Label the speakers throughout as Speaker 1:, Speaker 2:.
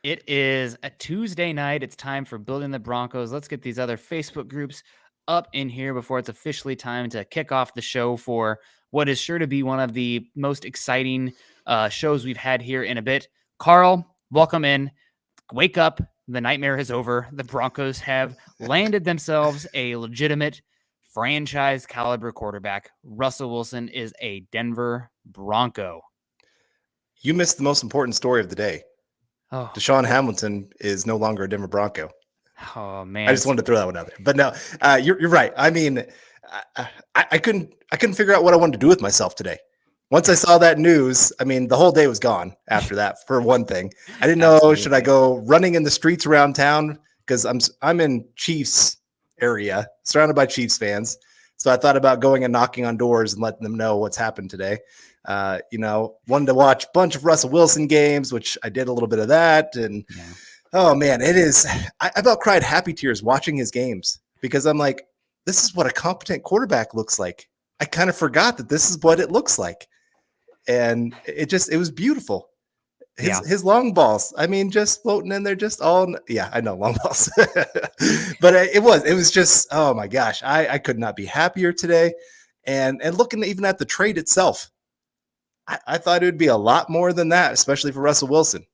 Speaker 1: It is a Tuesday night. It's time for Building the Broncos. Let's get these other Facebook groups up in here before it's officially time to kick off the show for what is sure to be one of the most exciting shows we've had here in a bit. Carl, welcome in. Wake up. The nightmare is over. The Broncos have landed themselves a legitimate franchise caliber quarterback. Russell Wilson is a Denver Bronco.
Speaker 2: You missed the most important story of the day.
Speaker 1: Oh,
Speaker 2: Deshaun Hamilton is no longer a Denver Bronco.
Speaker 1: Oh man!
Speaker 2: I just wanted to throw that one out there. But no, you're right. I mean, I couldn't figure out what I wanted to do with myself today. Once I saw that news, I mean, the whole day was gone after that. For one thing, I didn't know should I go running in the streets around town because I'm in Chiefs area, surrounded by Chiefs fans. So I thought about going and knocking on doors and letting them know what's happened today. Wanted to watch a bunch of Russell Wilson games, which I did a little bit of that. And oh man, it is, I about cried happy tears watching his games because I'm like, this is what a competent quarterback looks like. I kind of forgot that this is what it looks like. And it was beautiful. His long balls, I mean, just floating in there, just all, I know long balls, but it was just, oh my gosh, I could not be happier today. And looking even at the trade itself, I thought it would be a lot more than that, especially for Russell Wilson.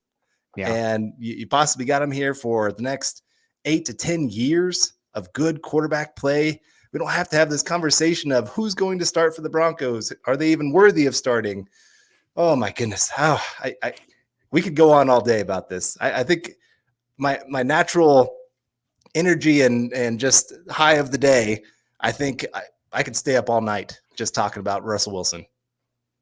Speaker 2: Yeah. And you possibly got him here for the next 8 to 10 years of good quarterback play. We don't have to have this conversation of who's going to start for the Broncos. Are they even worthy of starting? Oh my goodness. We could go on all day about this. I think my natural energy and just high of the day, I think I could stay up all night just talking about Russell Wilson.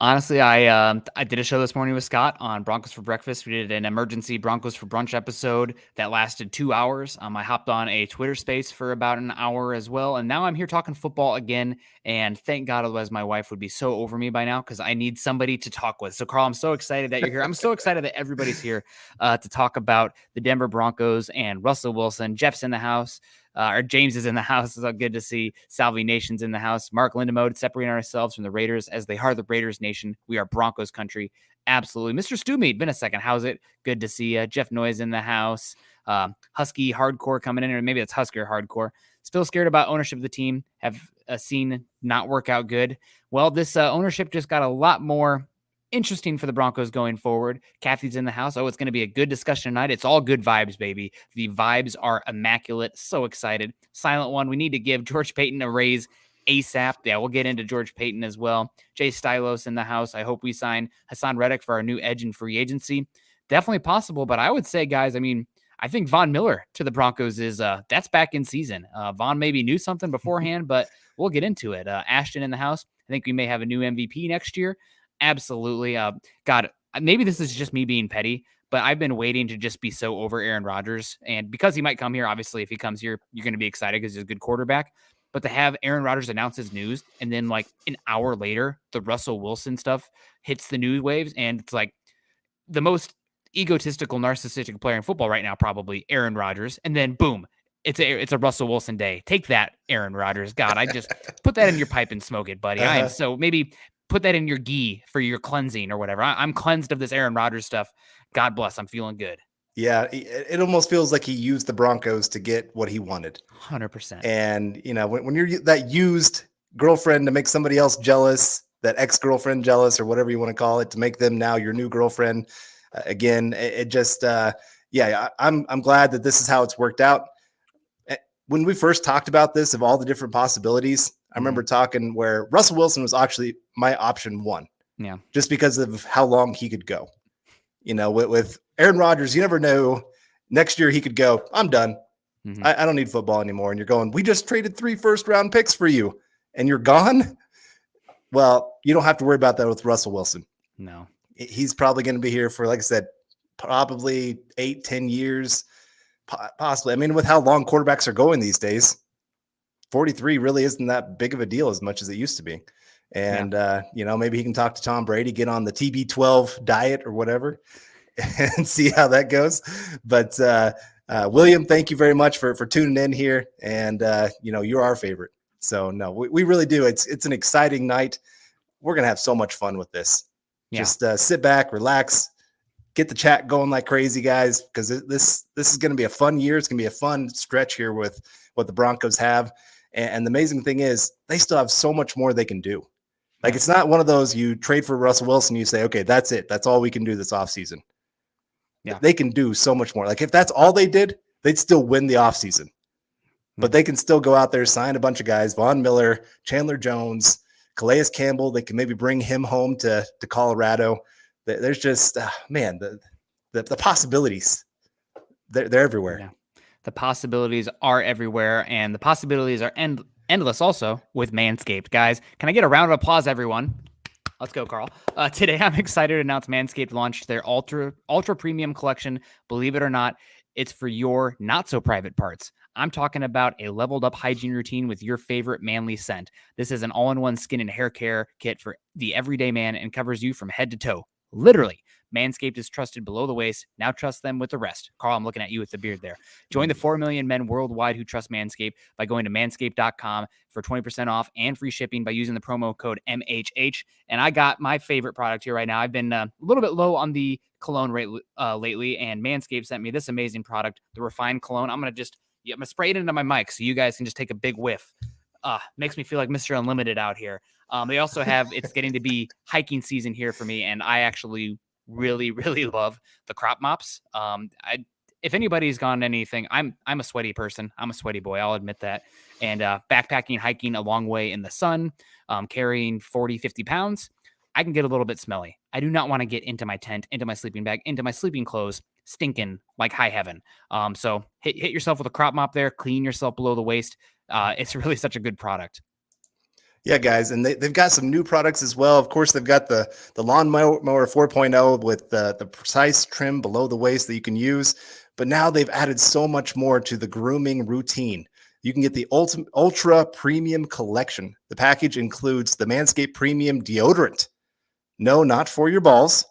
Speaker 1: Honestly, I did a show this morning with Scott on Broncos for Breakfast. We did an emergency Broncos for Brunch episode that lasted 2 hours. I hopped on a Twitter space for about an hour as well. And now I'm here talking football again. And thank God, otherwise my wife would be so over me by now because I need somebody to talk with. So, Carl, I'm so excited that you're here. I'm so excited that everybody's here to talk about the Denver Broncos and Russell Wilson. Jeff's in the house. Or James is in the house. It's good to see. Salvi Nation's in the house. Mark Lindemode separating ourselves from the Raiders as they are the Raiders Nation. We are Broncos country. Absolutely. Mr. Stewmead, been a second. How's it? Good to see you. Jeff Noyes in the house. Husky Hardcore coming in, or maybe it's Husker Hardcore. Still scared about ownership of the team. Have seen not work out good. Well, this ownership just got a lot more interesting for the Broncos going forward. Kathy's in the house. Oh, it's going to be a good discussion tonight. It's all good vibes, baby. The vibes are immaculate. So excited. Silent one. We need to give George Paton a raise ASAP. Yeah, we'll get into George Paton as well. Jay Stylos in the house. I hope we sign Hassan Reddick for our new edge in free agency. Definitely possible, but I would say, guys, I think Von Miller to the Broncos is that's back in season. Von maybe knew something beforehand, but we'll get into it. Ashton in the house. I think we may have a new MVP next year. Absolutely. God, maybe this is just me being petty, but I've been waiting to just be so over Aaron Rodgers. And because he might come here, obviously, if he comes here, you're going to be excited because he's a good quarterback. But to have Aaron Rodgers announce his news and then like an hour later, the Russell Wilson stuff hits the news waves. And it's like the most egotistical, narcissistic player in football right now, probably Aaron Rodgers. And then boom, it's a Russell Wilson day. Take that, Aaron Rodgers. God, I just put that in your pipe and smoke it, buddy. I am so maybe put that in your ghee for your cleansing or whatever. I'm cleansed of this Aaron Rodgers stuff. God bless. I'm feeling good.
Speaker 2: Yeah, it almost feels like he used the Broncos to get what he wanted.
Speaker 1: 100%.
Speaker 2: And, when you're that used girlfriend to make somebody else jealous, that ex-girlfriend jealous or whatever you want to call it, to make them now your new girlfriend, again, it just, I'm glad that this is how it's worked out. When we first talked about this, of all the different possibilities, I remember talking where Russell Wilson was actually my option one.
Speaker 1: Yeah.
Speaker 2: Just because of how long he could go. With Aaron Rodgers, you never know. Next year he could go, I'm done. Mm-hmm. I don't need football anymore. And you're going, we just traded 3 first-round picks for you, and you're gone? Well, you don't have to worry about that with Russell Wilson.
Speaker 1: No.
Speaker 2: He's probably going to be here for, like I said, probably 8-10 years, possibly. I mean, with how long quarterbacks are going these days, 43 really isn't that big of a deal as much as it used to be. And, maybe he can talk to Tom Brady, get on the TB12 diet or whatever and see how that goes. But William, thank you very much for tuning in here. And, you're our favorite. So, no, we really do. It's an exciting night. We're going to have so much fun with this. Yeah. Just sit back, relax, Get the chat going like crazy, guys, because this is going to be a fun year. It's going to be a fun stretch here with what the Broncos have. And the amazing thing is they still have so much more they can do. Like, it's not one of those you trade for Russell Wilson, you say, okay, that's it. That's all we can do this offseason. Yeah. They can do so much more. Like, if that's all they did, they'd still win the offseason. But they can still go out there, sign a bunch of guys, Von Miller, Chandler Jones, Calais Campbell. They can maybe bring him home to Colorado. There's just, man, the possibilities, they're everywhere.
Speaker 1: Yeah. The possibilities are everywhere, and the possibilities are endless also with Manscaped. Guys, can I get a round of applause, everyone? Let's go, Carl. Today, I'm excited to announce Manscaped launched their ultra premium collection. Believe it or not, it's for your not-so-private parts. I'm talking about a leveled-up hygiene routine with your favorite manly scent. This is an all-in-one skin and hair care kit for the everyday man and covers you from head to toe. Literally. Manscaped is trusted below the waist. Now trust them with the rest. Carl, I'm looking at you with the beard there. Join the 4 million men worldwide who trust Manscaped by going to manscaped.com for 20% off and free shipping by using the promo code MHH. And I got my favorite product here right now. I've been a little bit low on the cologne rate lately, and Manscaped sent me this amazing product, the Refined Cologne. I'm going to spray it into my mic so you guys can just take a big whiff. Makes me feel like Mr. Unlimited out here. They also have, it's getting to be hiking season here for me, and I actually really, really love the crop mops. If anybody's gone anything, I'm a sweaty person. I'm a sweaty boy. I'll admit that. And backpacking, hiking a long way in the sun, carrying 40, 50 pounds, I can get a little bit smelly. I do not want to get into my tent, into my sleeping bag, into my sleeping clothes, stinking like high heaven. So hit yourself with a crop mop there, clean yourself below the waist. It's really such a good product.
Speaker 2: Yeah, guys, and they've got some new products as well. Of course, they've got the Lawnmower 4.0 with the precise trim below the waist that you can use. But now they've added so much more to the grooming routine. You can get the Ultra Premium Collection. The package includes the Manscaped Premium Deodorant. No, not for your balls,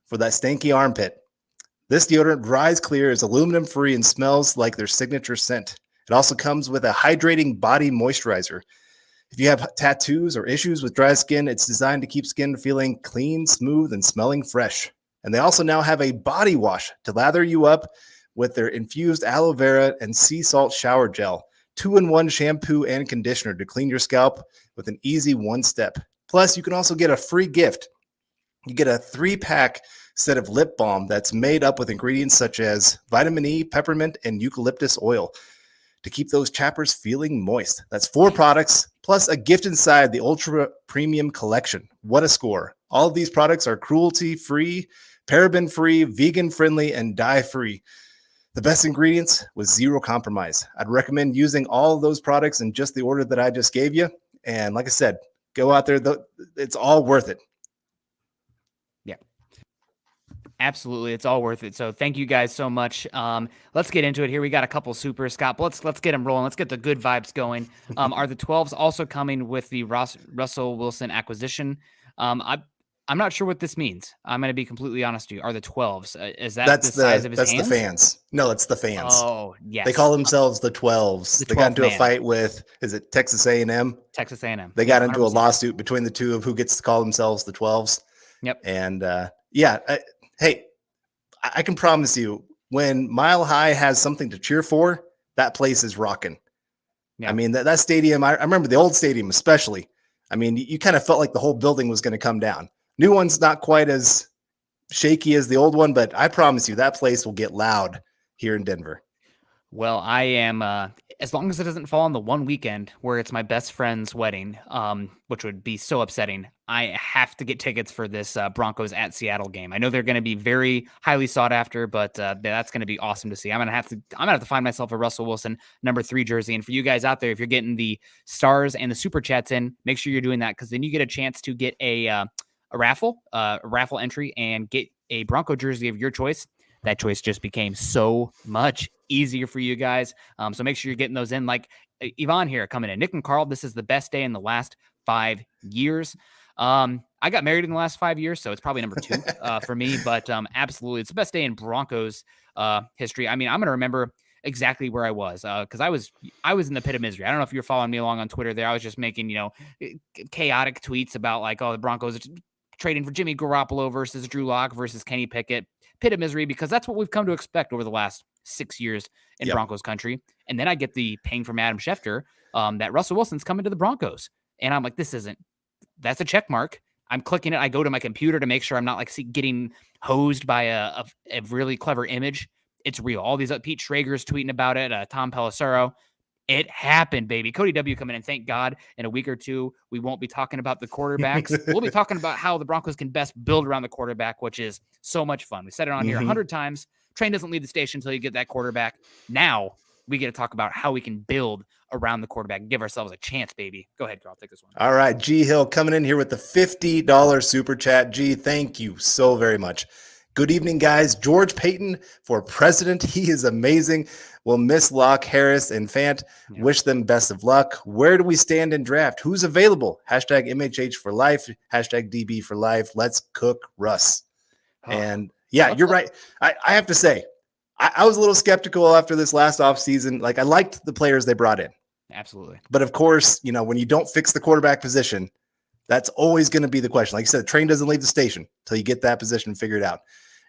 Speaker 2: for that stanky armpit. This deodorant dries clear, is aluminum-free, and smells like their signature scent. It also comes with a hydrating body moisturizer. If you have tattoos or issues with dry skin, it's designed to keep skin feeling clean, smooth, and smelling fresh. And they also now have a body wash to lather you up with their infused aloe vera and sea salt shower gel. 2-in-1 shampoo and conditioner to clean your scalp with an easy one step. Plus, you can also get a free gift. You get a 3-pack set of lip balm that's made up with ingredients such as vitamin E, peppermint, and eucalyptus oil to keep those chappers feeling moist. That's 4 products, plus a gift inside the Ultra Premium Collection. What a score. All of these products are cruelty-free, paraben-free, vegan-friendly, and dye-free. The best ingredients with zero compromise. I'd recommend using all of those products in just the order that I just gave you. And like I said, go out there. It's all worth it.
Speaker 1: Absolutely. It's all worth it. So thank you guys so much. Let's get into it here. We got a couple super, Scott, but let's get them rolling. Let's get the good vibes going. Are the 12s also coming with the Russell Wilson acquisition? I'm not sure what this means. I'm going to be completely honest with you. Are the 12s? Is that the size of his hands?
Speaker 2: That's the fans. No, it's the fans.
Speaker 1: Oh, yes.
Speaker 2: They call themselves the 12s. They got into a fight with, is it Texas A&M?
Speaker 1: Texas A&M.
Speaker 2: They got into 100%. A lawsuit between the two of who gets to call themselves the 12s.
Speaker 1: Yep.
Speaker 2: And hey, I can promise you, when Mile High has something to cheer for, that place is rocking. Yeah. I mean, that stadium, I remember the old stadium especially. I mean, you kind of felt like the whole building was going to come down. New one's not quite as shaky as the old one, but I promise you that place will get loud here in Denver.
Speaker 1: Well, I am, as long as it doesn't fall on the one weekend where it's my best friend's wedding, which would be so upsetting, I have to get tickets for this Broncos at Seattle game. I know they're going to be very highly sought after, but that's going to be awesome to see. I'm gonna have to find myself a Russell Wilson number 3 jersey. And for you guys out there, if you're getting the stars and the super chats in, make sure you're doing that, because then you get a chance to get a raffle entry and get a Bronco jersey of your choice. That choice just became so much easier for you guys. So make sure you're getting those in. Like Yvonne here coming in. Nick and Carl, this is the best day in the last 5 years. I got married in the last 5 years, so it's probably number 2 for me. But absolutely, it's the best day in Broncos history. I mean, I'm going to remember exactly where I was, because I was in the pit of misery. I don't know if you're following me along on Twitter there. I was just making, chaotic tweets about like, oh, the Broncos trading for Jimmy Garoppolo versus Drew Lock versus Kenny Pickett. pit of misery because that's what we've come to expect over the last 6 years in Broncos country. And then I get the ping from Adam Schefter that Russell Wilson's coming to the Broncos. And I'm like, that's a check mark. I'm clicking it. I go to my computer to make sure I'm not like getting hosed by a really clever image. It's real. All these Pete Schrager's tweeting about it. Tom Pelissero. It happened, baby. Cody W coming in. Thank God in a week or two, we won't be talking about the quarterbacks. We'll be talking about how the Broncos can best build around the quarterback, which is so much fun. We said it on here 100 times. Train doesn't leave the station until you get that quarterback. Now we get to talk about how we can build around the quarterback and give ourselves a chance, baby. Go ahead, Carl. I'll take this one.
Speaker 2: All right. G Hill coming in here with the $50 super chat. G, thank you so very much. Good evening, guys. George Payton for president. He is amazing. We'll miss Locke, Harris, and Fant.
Speaker 1: Yep.
Speaker 2: Wish them best of luck. Where do we stand in draft? Who's available? Hashtag MHH for life. Hashtag DB for life. Let's cook Russ. And yeah, you're right. I have to say, I was a little skeptical after this last offseason. Like, I liked the players they brought in.
Speaker 1: Absolutely.
Speaker 2: But of course, you know, when you don't fix the quarterback position, that's always going to be the question. Like you said, the train doesn't leave the station until you get that position figured out.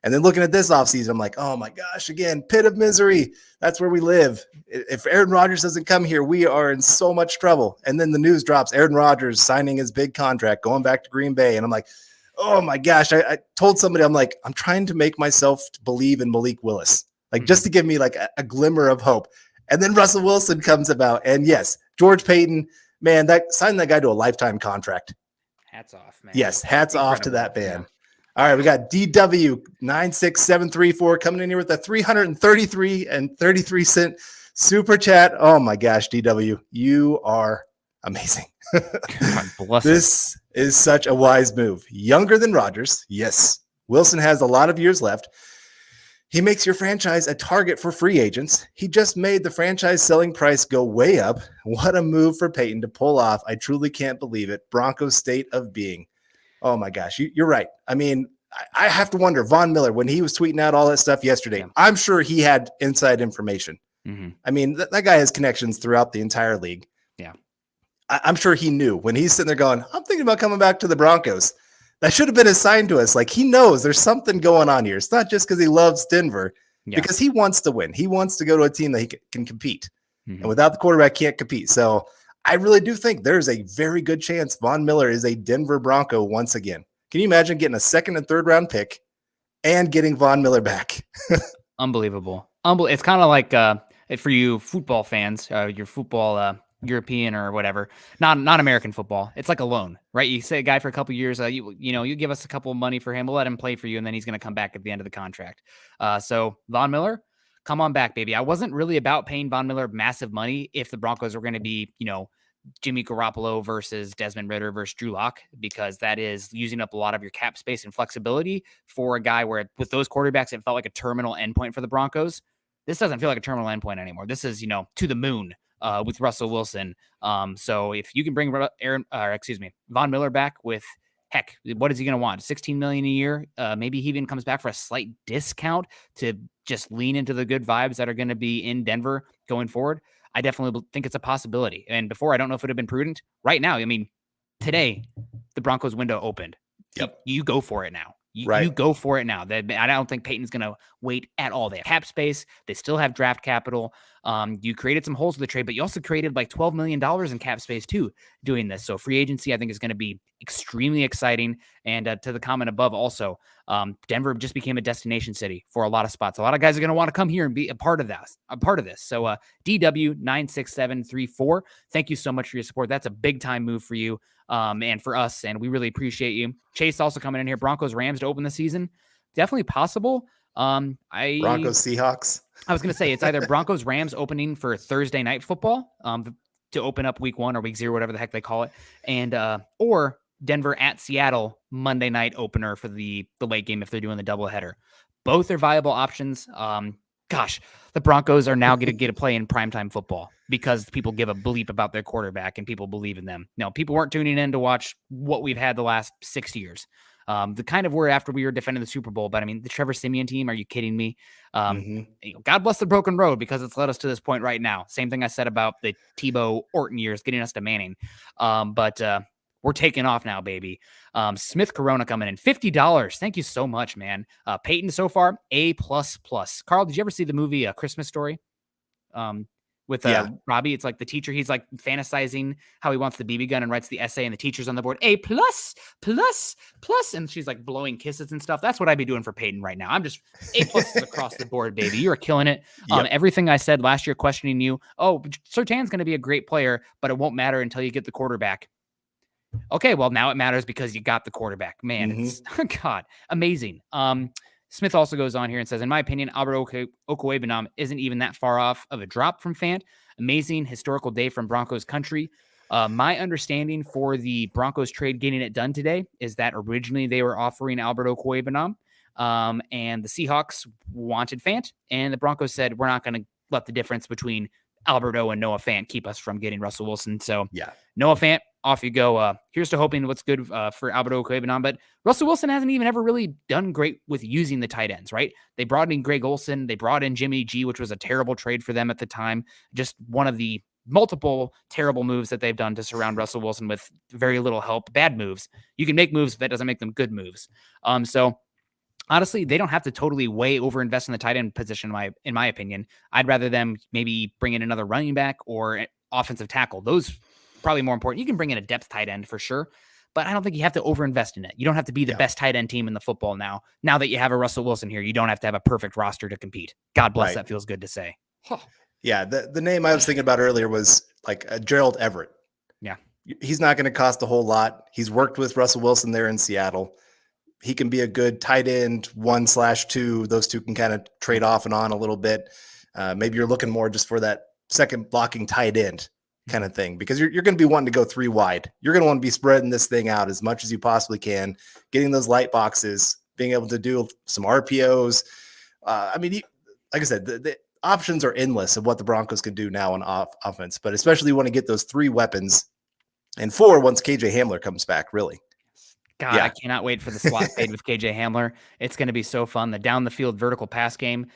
Speaker 2: And then looking at this offseason, I'm like, oh my gosh, again, pit of misery. That's where we live. If Aaron Rodgers doesn't come here, we are in so much trouble. And then the news drops, Aaron Rodgers signing his big contract, going back to Green Bay. And I'm like, oh my gosh. I told somebody, I'm like, I'm trying to make myself believe in Malik Willis, like just to give me like a glimmer of hope. And then Russell Wilson comes about. And yes, George Payton, man, sign that guy to a lifetime contract.
Speaker 1: Hats off, man.
Speaker 2: Yes, hats off to that man. Yeah. All right, we got DW96734 coming in here with a 333 super chat. Oh my gosh, DW, you are amazing. This is such a wise move. Younger than Rodgers, yes. Wilson has a lot of years left. He makes your franchise a target for free agents. He just made the franchise selling price go way up. What a move for Payton to pull off. I truly can't believe it. Broncos state of being. Oh my gosh, you're right. I mean, I have to wonder, Von Miller, when he was tweeting out all that stuff yesterday, I'm sure he had inside information. I mean, that guy has connections throughout the entire league.
Speaker 1: Yeah.
Speaker 2: I'm sure he knew when he's sitting there going, I'm thinking about coming back to the Broncos. That should have been assigned to us. Like, he knows there's something going on here. It's not just because he loves Denver, because he wants to win. He wants to go to a team that he can compete. And without the quarterback, can't compete. So I really do think there's a very good chance Von Miller is a Denver Bronco once again. Can you imagine getting a second and third round pick and getting Von Miller back?
Speaker 1: Unbelievable. It's kind of like for you football fans, your football European or whatever, not American football. It's like a loan, right? You say a guy for a couple of years, you give us a couple of money for him. We'll let him play for you, and then he's going to come back at the end of the contract. So Von Miller, come on back, baby. I wasn't really about paying Von Miller massive money if the Broncos were going to be, Jimmy Garoppolo versus Desmond Ridder versus Drew Lock, because that is using up a lot of your cap space and flexibility for a guy where with those quarterbacks, it felt like a terminal endpoint for the Broncos. This doesn't feel like a terminal endpoint anymore. This is, to the moon with Russell Wilson. So if you can bring Von Miller back with, heck, what is he going to want? $16 million a year. Maybe he even comes back for a slight discount to just lean into the good vibes that are going to be in Denver going forward. I definitely think it's a possibility. And before, I don't know if it would have been prudent. Right now, I mean, today, the Broncos window opened.
Speaker 2: Yep.
Speaker 1: You go for it now. You go for it now. I don't think Payton's going to wait at all. They have cap space. They still have draft capital. You created some holes with the trade, but you also created like $12 million in cap space too doing this. So free agency, I think, is going to be extremely exciting. And to the comment above also, Denver just became a destination city for a lot of spots. A lot of guys are going to want to come here and be a part of this. So DW96734, thank you so much for your support. That's a big time move for you and for us, and we really appreciate you. Chase also coming in here. Broncos Rams to open the season, definitely possible.
Speaker 2: Broncos Seahawks.
Speaker 1: I was going to say it's either Broncos Rams opening for Thursday night football to open up week 1 or week 0, whatever the heck they call it, and or Denver at Seattle Monday night opener for the late game if they're doing the doubleheader. Both are viable options. Gosh, the Broncos are now going to get to play in primetime football because people give a bleep about their quarterback and people believe in them. No, people weren't tuning in to watch what we've had the last 6 years. The kind of were after we were defending the Super Bowl, but I mean, the Trevor Siemian team, are you kidding me? God bless the broken road because it's led us to this point right now. Same thing I said about the Tebow Orton years getting us to Manning. But we're We're taking off now, baby. Smith Corona coming in $50. Thank you so much, man. Peyton so far A++. Carl, did you ever see the movie Christmas Story? With Robbie, it's like the teacher, he's like fantasizing how he wants the BB gun and writes the essay, and the teacher's on the board, A++++, and she's like blowing kisses and stuff. That's what I'd be doing for Peyton right now. I'm just A+ across the board, baby. You are killing it. Yep. Everything I said last year questioning you, Surtain's going to be a great player, but it won't matter until you get the quarterback. Okay, well, now it matters because you got the quarterback. Man, it's God, amazing. Smith also goes on here and says, in my opinion, Albert Okwuegbunam isn't even that far off of a drop from Fant. Amazing historical day from Broncos country. My understanding for the Broncos trade getting it done today is that originally they were offering Albert Okwuegbunam, and the Seahawks wanted Fant, and the Broncos said, we're not going to let the difference between Alberto and Noah Fant keep us from getting Russell Wilson. So Noah Fant, off you go. Here's to hoping what's good for Alberto Okwuegbunam. But Russell Wilson hasn't even ever really done great with using the tight ends, right? They brought in Greg Olsen. They brought in Jimmy G, which was a terrible trade for them at the time. Just one of the multiple terrible moves that they've done to surround Russell Wilson with very little help. Bad moves. You can make moves, but that doesn't make them good moves. So honestly, they don't have to totally way overinvest in the tight end position, in my opinion. I'd rather them maybe bring in another running back or offensive tackle. Those probably more important. You can bring in a depth tight end for sure, but I don't think you have to overinvest in it. You don't have to be the best tight end team in the football now. Now that you have a Russell Wilson here, you don't have to have a perfect roster to compete. God bless. That feels good to say. Huh.
Speaker 2: Yeah, the name I was thinking about earlier was like Gerald Everett.
Speaker 1: Yeah.
Speaker 2: He's not going to cost a whole lot. He's worked with Russell Wilson there in Seattle. He can be a good tight end 1/2. Those two can kind of trade off and on a little bit. Maybe you're looking more just for that second blocking tight end kind of thing, because you're going to be wanting to go 3 wide. You're going to want to be spreading this thing out as much as you possibly can, getting those light boxes, being able to do some RPOs. Like I said, the options are endless of what the Broncos can do now on offense, but especially you want to get those 3 weapons and 4 once KJ Hamler comes back, really.
Speaker 1: God, I cannot wait for the slot fade with KJ Hamler. It's going to be so fun. The down the field vertical pass game.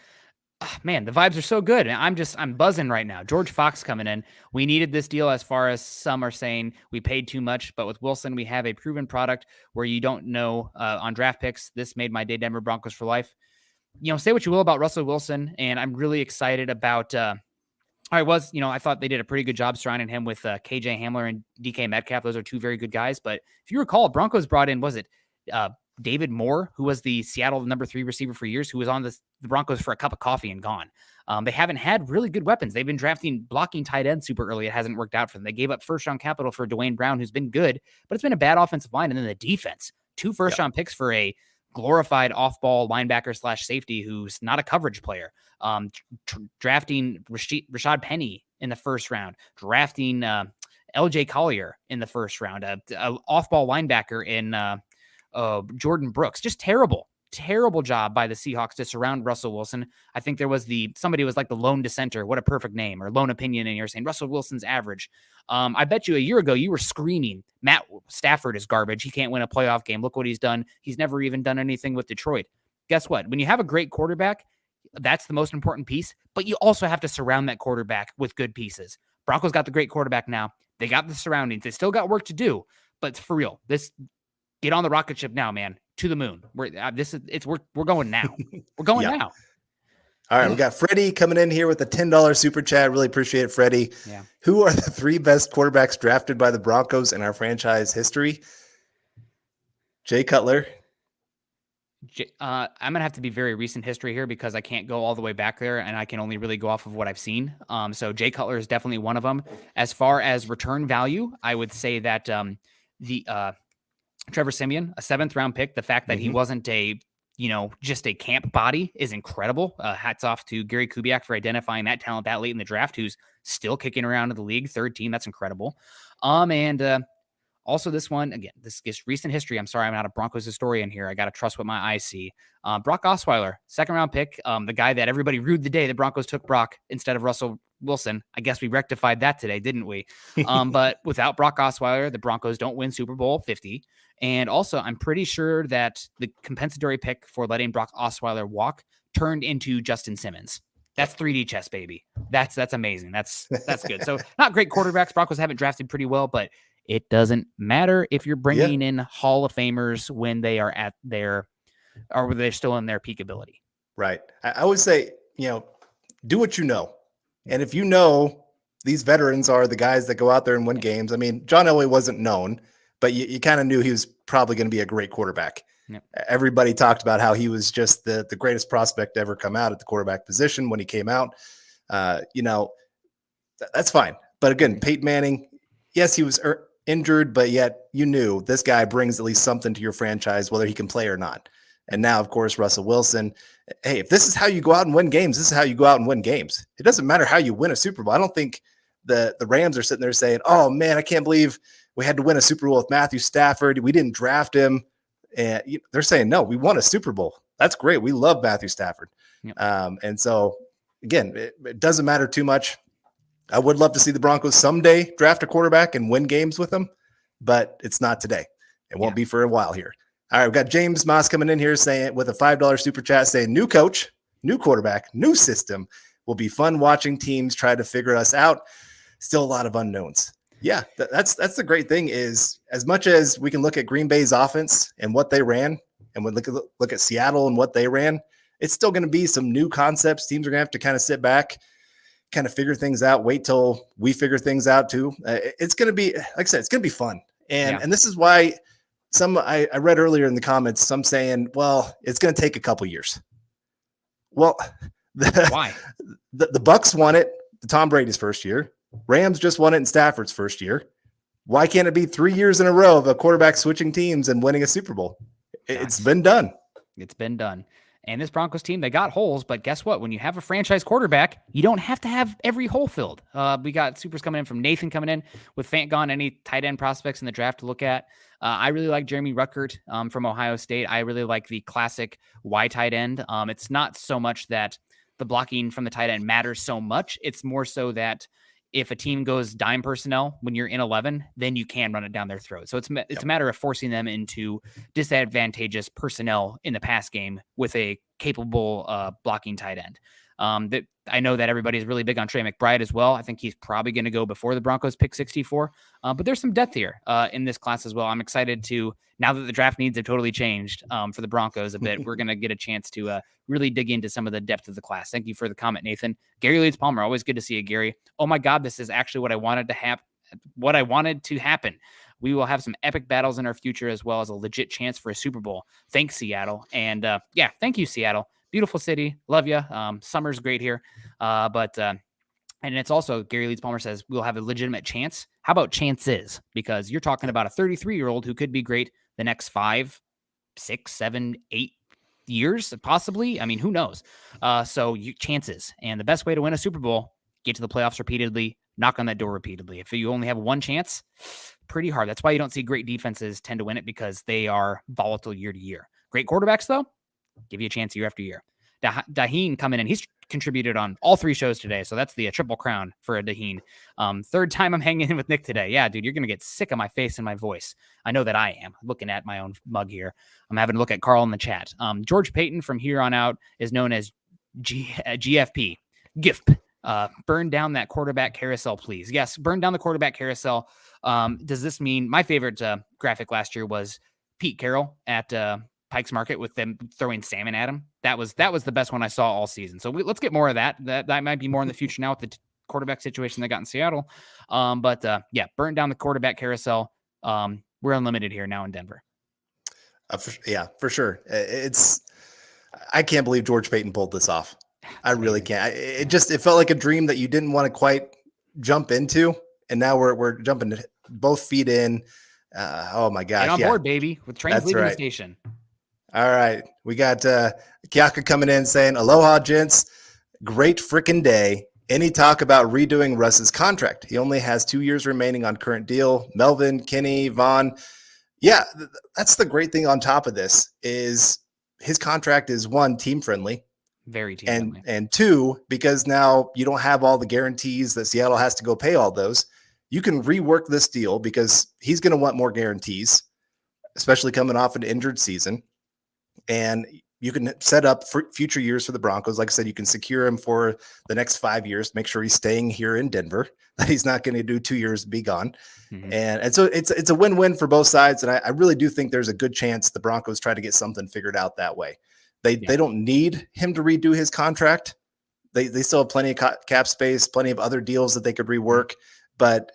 Speaker 1: Oh, man, the vibes are so good. I'm buzzing right now. George Fox coming in. We needed this deal, as far as some are saying we paid too much, but with Wilson, we have a proven product where you don't know on draft picks. This made my day Denver Broncos for life. Say what you will about Russell Wilson, and I'm really excited about I thought they did a pretty good job surrounding him with KJ Hamler and DK Metcalf. Those are 2 very good guys. But if you recall, Broncos brought in, David Moore, who was the Seattle number 3 receiver for years, who was on the Broncos for a cup of coffee and gone. They haven't had really good weapons. They've been drafting blocking tight ends super early. It hasn't worked out for them. They gave up first-round capital for Dwayne Brown, who's been good, but it's been a bad offensive line. And then the defense, 2 first-round picks for a glorified off-ball linebacker / safety who's not a coverage player. Drafting Rashad Penny in the first round, drafting LJ Collier in the first round, a off-ball linebacker in Jordan Brooks. Just terrible job by the Seahawks to surround Russell Wilson. I think there was somebody was like the lone dissenter. What a perfect name, or lone opinion. And you're saying Russell Wilson's average. I bet you a year ago you were screaming, Matt Stafford is garbage. He can't win a playoff game. Look what he's done. He's never even done anything with Detroit. Guess what? When you have a great quarterback, that's the most important piece, but you also have to surround that quarterback with good pieces. Broncos got the great quarterback now. They got the surroundings. They still got work to do, but for real, get on the rocket ship now, man, to the moon. We're going now. We're going now.
Speaker 2: All right, we got Freddie coming in here with a $10 super chat. Really appreciate it, Freddie.
Speaker 1: Yeah.
Speaker 2: Who are the 3 best quarterbacks drafted by the Broncos in our franchise history? Jay Cutler.
Speaker 1: I'm going to have to be very recent history here because I can't go all the way back there, and I can only really go off of what I've seen. So Jay Cutler is definitely one of them. As far as return value, I would say that Trevor Siemian, a 7th round pick, the fact that he wasn't just a camp body is incredible. Hats off to Gary Kubiak for identifying that talent that late in the draft, who's still kicking around in the league, 3rd team. That's incredible. And also this one, again, this is recent history. I'm sorry, I'm not a Broncos historian here. I got to trust what my eyes see. Brock Osweiler, 2nd round pick, the guy that everybody rued the day the Broncos took Brock instead of Russell Wilson. I guess we rectified that today, didn't we? But without Brock Osweiler, the Broncos don't win Super Bowl 50. And also, I'm pretty sure that the compensatory pick for letting Brock Osweiler walk turned into Justin Simmons. That's 3D chess, baby. That's amazing. That's good. So not great quarterbacks. Broncos haven't drafted pretty well, but It doesn't matter if you're
Speaker 2: Yeah.
Speaker 1: bringing in Hall of Famers when they are at their, or when they're still in their peak ability.
Speaker 2: Right. I would say, do what you know. And if you know these veterans are the guys that go out there and win games, I mean, John Elway wasn't known, but you kind of knew he was probably going to be a great quarterback.
Speaker 1: Yep.
Speaker 2: Everybody talked about how he was just the greatest prospect to ever come out at the quarterback position when he came out. That's fine. But again, Peyton Manning, yes, he was injured, but yet you knew this guy brings at least something to your franchise, whether he can play or not. And now, of course, Russell Wilson. Hey, if this is how you go out and win games, this is how you go out and win games. It doesn't matter how you win a Super Bowl. I don't think the Rams are sitting there saying, oh, man, I can't believe we had to win a Super Bowl with Matthew Stafford. We didn't draft him. And they're saying, no, we won a Super Bowl. That's great. We love Matthew Stafford.
Speaker 1: Yep.
Speaker 2: And so, again, it doesn't matter too much. I would love to see the Broncos someday draft a quarterback and win games with them, but it's not today. It won't be for a while here. All right, we've got James Moss coming in here saying with a $5 super chat saying, new coach, new quarterback, new system. Will be fun watching teams try to figure us out. Still a lot of unknowns. Yeah, that's the great thing is as much as we can look at Green Bay's offense and what they ran, and we look at Seattle and what they ran, it's still going to be some new concepts. Teams are going to have to kind of sit back, kind of figure things out, wait till we figure things out too. It's going to be, like I said, it's going to be fun. And this is why I read earlier in the comments, some saying, well, it's going to take a couple years. Well,
Speaker 1: why?
Speaker 2: The Bucs won it Tom Brady's first year. Rams just won it in Stafford's first year. Why can't it be 3 years in a row of a quarterback switching teams and winning a Super Bowl? It's been done.
Speaker 1: It's been done. And this Broncos team, they got holes, but guess what? When you have a franchise quarterback, you don't have to have every hole filled. We got supers coming in from Nathan coming in with Fant gone, any tight end prospects in the draft to look at. I really like Jeremy Ruckert from Ohio State. I really like the classic Y tight end. It's not so much that the blocking from the tight end matters so much. It's more so that if a team goes dime personnel when you're in 11, then you can run it down their throat. So it's a matter of forcing them into disadvantageous personnel in the pass game with a capable blocking tight end. That I know that everybody's really big on Trey McBride as well. I think he's probably going to go before the Broncos pick 64. But there's some depth here in this class as well. I'm excited to, now that the draft needs have totally changed for the Broncos a bit, we're going to get a chance to really dig into some of the depth of the class. Thank you for the comment, Nathan. Gary Leeds Palmer, always good to see you, Gary. Oh my God, this is actually what I wanted to happen. We will have some epic battles in our future as well as a legit chance for a Super Bowl. Thanks, Seattle. And thank you, Seattle. Beautiful city. Love you. Summer's great here. And it's also, Gary Leeds Palmer says, we'll have a legitimate chance. How about chances? Because you're talking about a 33-year-old who could be great the next 5, 6, 7, 8 years, possibly. I mean, who knows? Chances. And the best way to win a Super Bowl, get to the playoffs repeatedly, knock on that door repeatedly. If you only have one chance, pretty hard. That's why you don't see great defenses tend to win it, because they are volatile year to year. Great quarterbacks, though, give you a chance year after year. Daheen coming in. He's contributed on all 3 shows today, so that's the triple crown for a Daheen. Third time I'm hanging in with Nick today. Yeah, dude, you're going to get sick of my face and my voice. I know that I am. Looking at my own mug here. I'm having a look at Carl in the chat. George Payton from here on out is known as GFP. GIFP. Burn down that quarterback carousel, please. Yes, burn down the quarterback carousel. Does this mean my favorite graphic last year was Pete Carroll at Pike's Market with them throwing salmon at him? That was the best one I saw all season. So let's get more of that. That might be more in the future now with the quarterback situation they got in Seattle. Burn down the quarterback carousel. We're unlimited here now in Denver.
Speaker 2: For sure. I can't believe George Payton pulled this off. I really can't. It felt like a dream that you didn't want to quite jump into, and now we're jumping both feet in. Oh my gosh!
Speaker 1: Get on board, baby. With trains leaving the station.
Speaker 2: All right, we got Kiaka coming in saying, "Aloha, gents. Great freaking day. Any talk about redoing Russ's contract? He only has 2 years remaining on current deal. Melvin, Kenny, Vaughn. Yeah, that's the great thing on top of this is his contract is 1, team friendly.
Speaker 1: Very team friendly.
Speaker 2: And 2, because now you don't have all the guarantees that Seattle has to go pay all those. You can rework this deal because he's going to want more guarantees, especially coming off an injured season. And you can set up for future years for the Broncos. Like I said, you can secure him for the next 5 years, make sure he's staying here in Denver, that he's not going to do 2 years and be gone.
Speaker 1: Mm-hmm.
Speaker 2: And so it's a win-win for both sides. And I really do think there's a good chance the Broncos try to get something figured out that way. They don't need him to redo his contract. They still have plenty of cap space, plenty of other deals that they could rework, but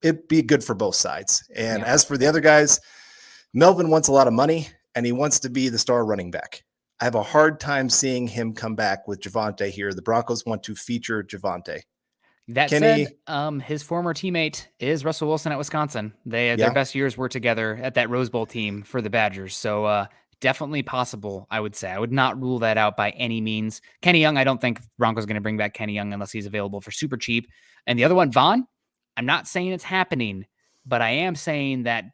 Speaker 2: it'd be good for both sides. And as for the other guys, Melvin wants a lot of money and he wants to be the star running back. I have a hard time seeing him come back with Javonte here. The Broncos want to feature Javonte.
Speaker 1: That said, his former teammate is Russell Wilson at Wisconsin. Their best years were together at that Rose Bowl team for the Badgers. So definitely possible, I would say. I would not rule that out by any means. Kenny Young, I don't think Broncos going to bring back Kenny Young unless he's available for super cheap. And the other one, Vaughn, I'm not saying it's happening, but I am saying that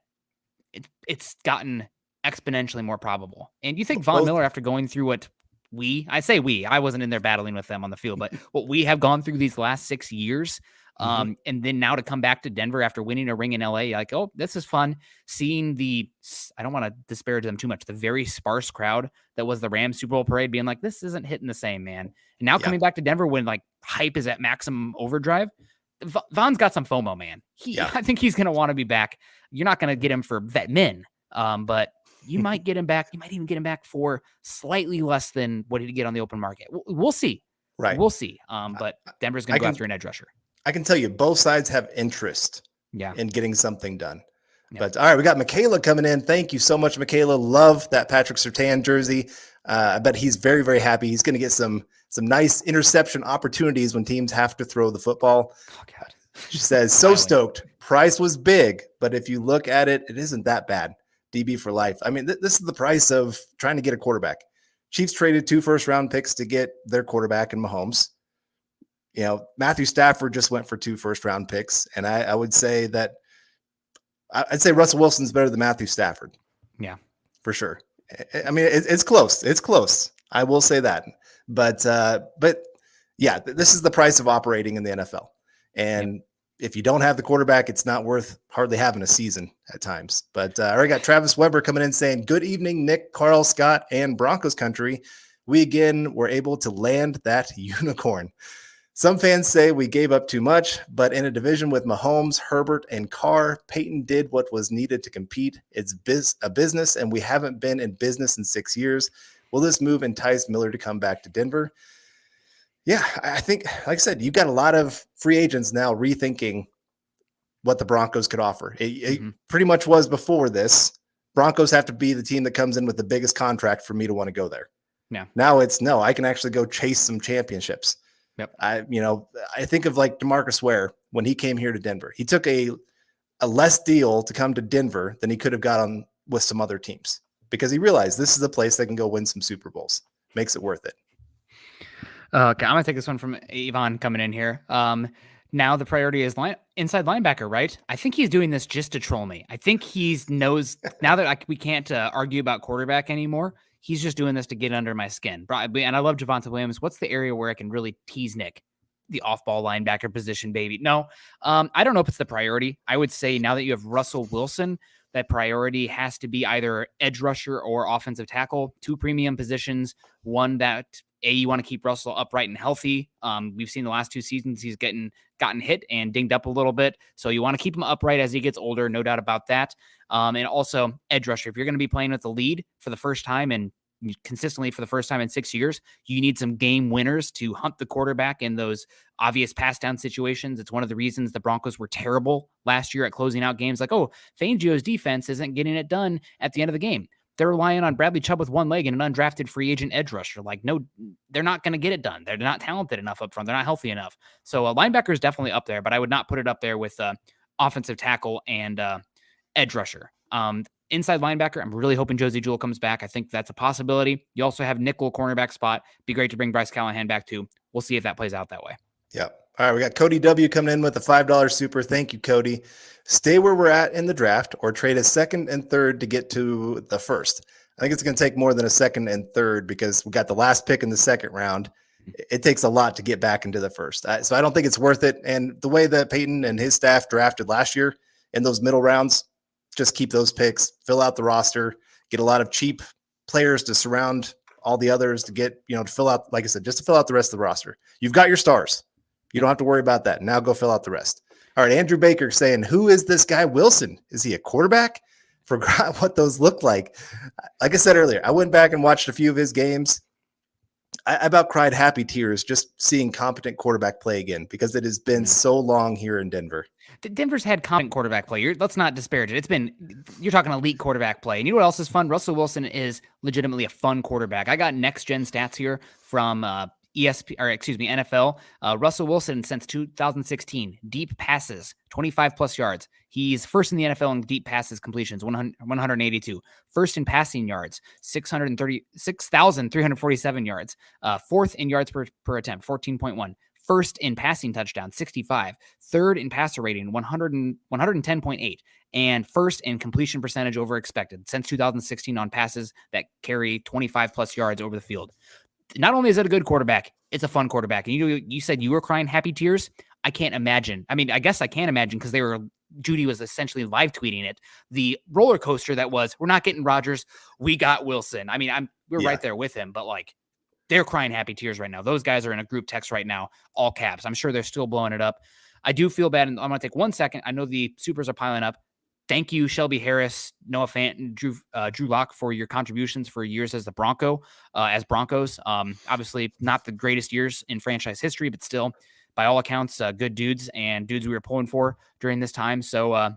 Speaker 1: it's gotten exponentially more probable. And you think Von Miller, after going through what I wasn't in there battling with them on the field, but what we have gone through these last 6 years, and then now to come back to Denver after winning a ring in LA, like, oh, this is fun. Seeing I don't want to disparage them too much, the very sparse crowd that was the Rams Super Bowl parade being like, this isn't hitting the same, man. And now coming back to Denver when like hype is at maximum overdrive, Von's got some FOMO, man. I think he's going to want to be back. You're not going to get him for vet min, but you might get him back. You might even get him back for slightly less than what he'd get on the open market. We'll see.
Speaker 2: Right.
Speaker 1: We'll see. But Denver's going to go after an edge rusher.
Speaker 2: I can tell you both sides have interest in getting something done.
Speaker 1: Yeah.
Speaker 2: But all right, we got Michaela coming in. Thank you so much, Michaela. Love that Patrick Surtain jersey. I bet he's very, very happy. He's going to get some nice interception opportunities when teams have to throw the football. Oh, God. She says, so stoked. Price was big, but if you look at it, it isn't that bad. DB for life. I mean, this is the price of trying to get a quarterback. Chiefs traded 2 first-round picks to get their quarterback in Mahomes. You know, Matthew Stafford just went for 2 first-round picks, and I would say that I'd say Russell Wilson's better than Matthew Stafford.
Speaker 1: Yeah,
Speaker 2: for sure. I mean, it's close. It's close. I will say that. But yeah, this is the price of operating in the NFL. And if you don't have the quarterback, it's not worth hardly having a season at times. But I already got Travis Weber coming in saying, good evening, Nick, Carl, Scott, and Broncos country. We again were able to land that unicorn. Some fans say we gave up too much, but in a division with Mahomes, Herbert, and Carr, Peyton did what was needed to compete. It's a business, and we haven't been in business in 6 years. Will this move entice Miller to come back to Denver? Yeah, I think, like I said, you've got a lot of free agents now rethinking what the Broncos could offer. It pretty much was before this. Broncos have to be the team that comes in with the biggest contract for me to want to go there.
Speaker 1: Yeah.
Speaker 2: Now it's no, I can actually go chase some championships.
Speaker 1: Yep.
Speaker 2: I think of like DeMarcus Ware when he came here to Denver. He took a less deal to come to Denver than he could have got on with some other teams because he realized this is a place that can go win some Super Bowls. Makes it worth it.
Speaker 1: Okay, I'm going to take this one from Yvonne coming in here. Now the priority is inside linebacker, right? I think he's doing this just to troll me. I think he knows now that we can't argue about quarterback anymore. He's just doing this to get under my skin. And I love Javonte Williams. What's the area where I can really tease Nick? The off-ball linebacker position, baby. No, I don't know if it's the priority. I would say now that you have Russell Wilson, that priority has to be either edge rusher or offensive tackle, 2 premium positions, one that you want to keep Russell upright and healthy. We've seen the last 2 seasons he's gotten hit and dinged up a little bit. So you want to keep him upright as he gets older, no doubt about that. And also edge rusher. If you're going to be playing with the lead for the first time and consistently for the first time in 6 years, you need some game winners to hunt the quarterback in those obvious pass down situations. It's one of the reasons the Broncos were terrible last year at closing out games. Like, Fangio's defense isn't getting it done at the end of the game. They're relying on Bradley Chubb with one leg and an undrafted free agent edge rusher. Like, no, they're not going to get it done. They're not talented enough up front. They're not healthy enough. So a linebacker is definitely up there, but I would not put it up there with offensive tackle and edge rusher. Inside linebacker, I'm really hoping Josie Jewell comes back. I think that's a possibility. You also have nickel cornerback spot. Be great to bring Bryce Callahan back too. We'll see if that plays out that way.
Speaker 2: Yep. All right, we got Cody W coming in with a $5 super. Thank you, Cody. Stay where we're at in the draft or trade a second and third to get to the first. I think it's going to take more than a second and third because we got the last pick in the second round. It takes a lot to get back into the first. So I don't think it's worth it. And the way that Peyton and his staff drafted last year in those middle rounds, just keep those picks, fill out the roster, get a lot of cheap players to surround all the others to get, to fill out, like I said, just to fill out the rest of the roster. You've got your stars. You don't have to worry about that. Now go fill out the rest. All right, Andrew Baker saying, who is this guy Wilson? Is he a quarterback? Forgot what those looked like. Like I said earlier, I went back and watched a few of his games. I about cried happy tears just seeing competent quarterback play again because it has been so long here in Denver.
Speaker 1: Denver's had competent quarterback play. Let's not disparage it. You're talking elite quarterback play. And you know what else is fun? Russell Wilson is legitimately a fun quarterback. I got next gen stats here from NFL. Russell Wilson since 2016, deep passes, 25 plus yards. He's first in the NFL in deep passes completions, 182. First in passing yards, 6,347 yards. Fourth in yards per attempt, 14.1. First in passing touchdown, 65. Third in passer rating, 110.8. And first in completion percentage over expected since 2016 on passes that carry 25 plus yards over the field. Not only is it a good quarterback, it's a fun quarterback. And you said you were crying happy tears. I can't imagine. I mean, I guess I can imagine because Judy was essentially live tweeting it. The roller coaster that was, we're not getting Rodgers, we got Wilson. I mean, we're right there with him, but like they're crying happy tears right now. Those guys are in a group text right now, all caps. I'm sure they're still blowing it up. I do feel bad, and I'm going to take 1 second. I know the supers are piling up. Thank you, Shelby Harris, Noah Fant, and Drew Lock for your contributions for years as the as Broncos. Obviously, not the greatest years in franchise history, but still, by all accounts, good dudes and dudes we were pulling for during this time. So,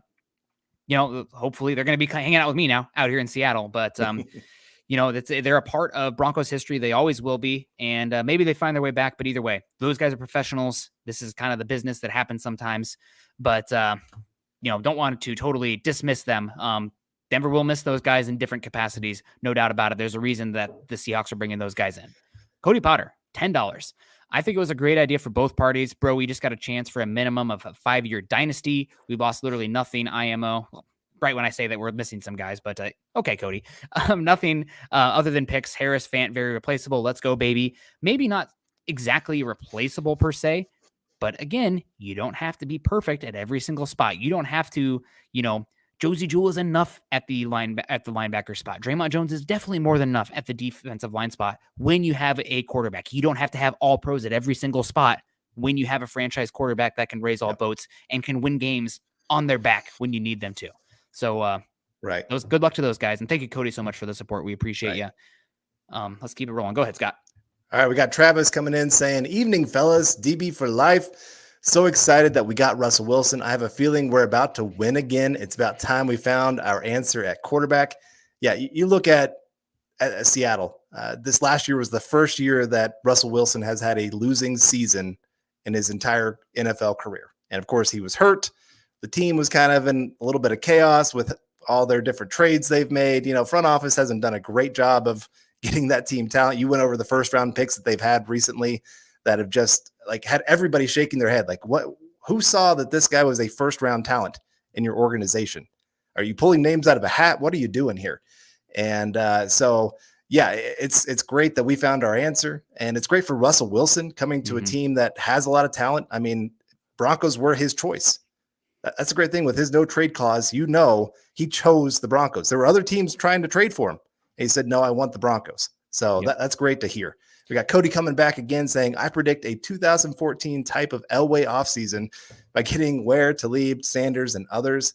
Speaker 1: hopefully they're going to be hanging out with me now out here in Seattle. But, they're a part of Broncos history. They always will be. And maybe they find their way back. But either way, those guys are professionals. This is kind of the business that happens sometimes. But, don't want to totally dismiss them. Denver will miss those guys in different capacities. No doubt about it. There's a reason that the Seahawks are bringing those guys in. Cody Potter, $10. I think it was a great idea for both parties. Bro, we just got a chance for a minimum of a 5-year dynasty. We lost literally nothing IMO. Well, right when I say that we're missing some guys, but okay, Cody. Nothing other than picks. Harris, Fant, very replaceable. Let's go, baby. Maybe not exactly replaceable per se, but again, you don't have to be perfect at every single spot. You don't have to, Josie Jewell is enough at the linebacker spot. Draymond Jones is definitely more than enough at the defensive line spot when you have a quarterback. You don't have to have all pros at every single spot when you have a franchise quarterback that can raise all boats and can win games on their back when you need them to. So,
Speaker 2: right.
Speaker 1: Good luck to those guys. And thank you, Cody, so much for the support. We appreciate you. Let's keep it rolling. Go ahead, Scott.
Speaker 2: All right, we got Travis coming in saying, evening, fellas, DB for life. So excited that we got Russell Wilson. I have a feeling we're about to win again. It's about time we found our answer at quarterback. Yeah, you look at Seattle. This last year was the first year that Russell Wilson has had a losing season in his entire NFL career. And of course, he was hurt. The team was kind of in a little bit of chaos with all their different trades they've made. Front office hasn't done a great job of getting that team talent. You went over the first round picks that they've had recently that have just had everybody shaking their head. Who saw that this guy was a first round talent in your organization? Are you pulling names out of a hat? What are you doing here? And it's great that we found our answer, and it's great for Russell Wilson coming to a team that has a lot of talent. I mean, Broncos were his choice. That's a great thing with his no trade clause. He chose the Broncos. There were other teams trying to trade for him. He said, no, I want the Broncos. So that's great to hear. We got Cody coming back again saying, I predict a 2014 type of Elway offseason by getting Ware, Talib, Sanders, and others.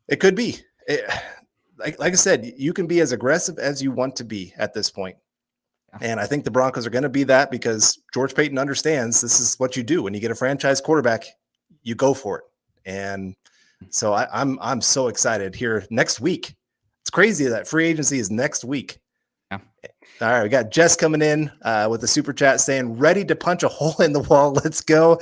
Speaker 2: It could be. Like I said, you can be as aggressive as you want to be at this point. And I think the Broncos are going to be that because George Payton understands this is what you do. When you get a franchise quarterback, you go for it. And so I'm so excited here next week. It's crazy that free agency is next week. Yeah. All right, we got Jess coming in with the super chat saying, ready to punch a hole in the wall. Let's go.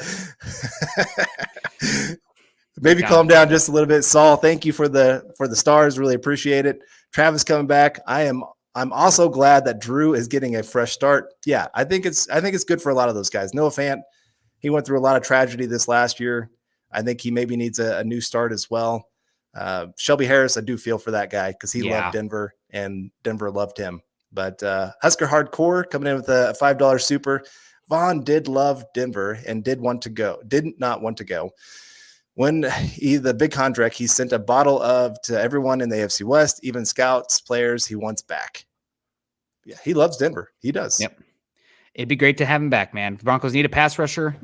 Speaker 2: Maybe calm down just a little bit. Saul, thank you for the stars. Really appreciate it. Travis coming back. I'm also glad that Drew is getting a fresh start. Yeah, I think it's good for a lot of those guys. Noah Fant, he went through a lot of tragedy this last year. I think he maybe needs a new start as well. Shelby Harris, I do feel for that guy because he loved Denver and Denver loved him. But Husker Hardcore coming in with a $5 super. Vaughn did love Denver and did not want to go. When the big contract, he sent a bottle of to everyone in the AFC West, even scouts, players he wants back. Yeah, he loves Denver. He does.
Speaker 1: Yep. It'd be great to have him back, man. The Broncos need a pass rusher.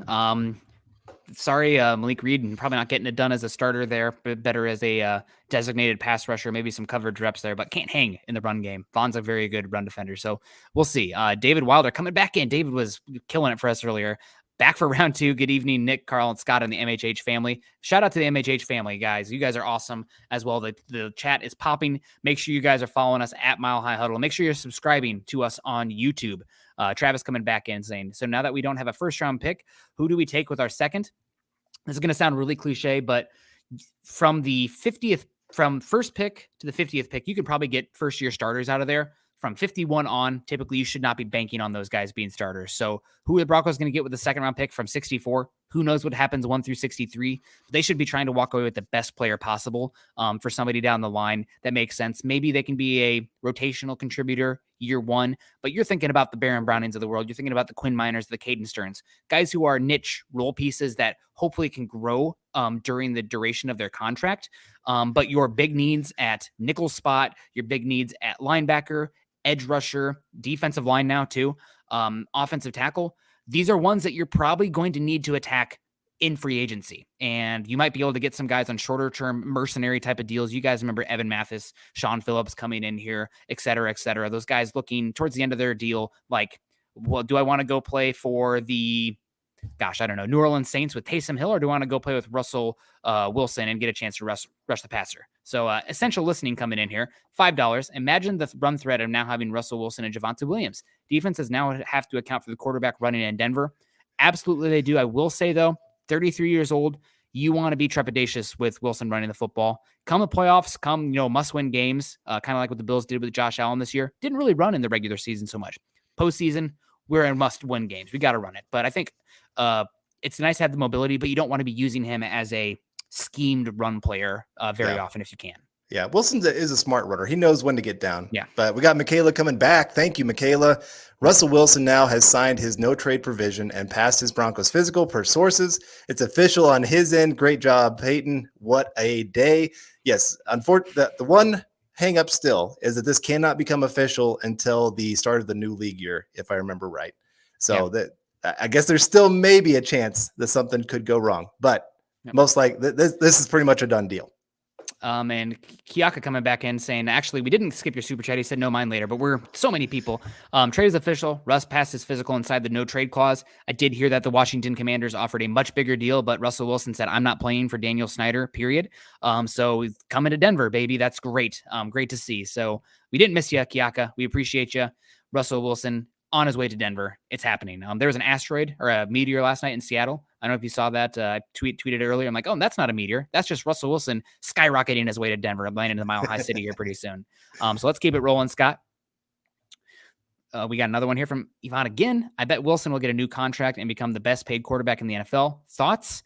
Speaker 1: Sorry, Malik Reed, probably not getting it done as a starter there, but better as a designated pass rusher, maybe some coverage reps there, but can't hang in the run game. Vaughn's a very good run defender, so we'll see. David Wilder coming back in. David was killing it for us earlier. Back for round two. Good evening, Nick, Carl, and Scott and the MHH family. Shout out to the MHH family, guys. You guys are awesome as well. The chat is popping. Make sure you guys are following us at Mile High Huddle. Make sure you're subscribing to us on YouTube. Travis coming back in saying, so now that we don't have a first round pick, who do we take with our second? This is going to sound really cliche, but from first pick to the 50th pick, you can probably get first year starters out of there. From 51 on, typically you should not be banking on those guys being starters. So who are the Broncos going to get with the second round pick from 64? Who knows what happens 1 through 63? They should be trying to walk away with the best player possible for somebody down the line that makes sense. Maybe they can be a rotational contributor year one, but you're thinking about the Baron Brownings of the world. You're thinking about the Quinn Miners, the Caden Stearns, guys who are niche role pieces that hopefully can grow during the duration of their contract. But your big needs at nickel spot, your big needs at linebacker, edge rusher, defensive line now too, offensive tackle. These are ones that you're probably going to need to attack in free agency. And you might be able to get some guys on shorter term mercenary type of deals. You guys remember Evan Mathis, Sean Phillips coming in here, et cetera, et cetera. Those guys looking towards the end of their deal, like, well, do I want to go play for the, I don't know, New Orleans Saints with Taysom Hill, or do I want to go play with Russell Wilson and get a chance to rush the passer? So essential listening coming in here, $5. Imagine the run threat of now having Russell Wilson and Javonte Williams. Defenses now have to account for the quarterback running in Denver. Absolutely they do. I will say, though, 33 years old, you want to be trepidatious with Wilson running the football. Come the playoffs, come, must-win games, kind of like what the Bills did with Josh Allen this year. Didn't really run in the regular season so much. Postseason, we're in must-win games. We got to run it. But I think it's nice to have the mobility, but you don't want to be using him as a schemed run player very often if you can.
Speaker 2: Yeah, Wilson is a smart runner. He knows when to get down.
Speaker 1: Yeah.
Speaker 2: But we got Michaela coming back. Thank you, Michaela. Russell Wilson now has signed his no-trade provision and passed his Broncos physical per sources. It's official on his end. Great job, Peyton. What a day. Yes, unfortunately, the one hang-up still is that this cannot become official until the start of the new league year, if I remember right. So I guess there's still maybe a chance that something could go wrong. But most likely, this is pretty much a done deal.
Speaker 1: And Kiaka coming back in saying, actually, we didn't skip your super chat. He said no mind later, but we're so many people. Trade is official. Russ passed his physical inside the no trade clause. I did hear that the Washington Commanders offered a much bigger deal, but Russell Wilson said, I'm not playing for Daniel Snyder, period. So coming to Denver, baby. That's great. Great to see. So we didn't miss you, Kiaka. We appreciate you. Russell Wilson on his way to Denver. It's happening. There was an asteroid or a meteor last night in Seattle. I don't know if you saw that. I tweeted earlier. I'm like, oh, that's not a meteor. That's just Russell Wilson skyrocketing his way to Denver, landing in the Mile High City here pretty soon. So let's keep it rolling, Scott. We got another one here from Yvonne again. I bet Wilson will get a new contract and become the best paid quarterback in the NFL. Thoughts?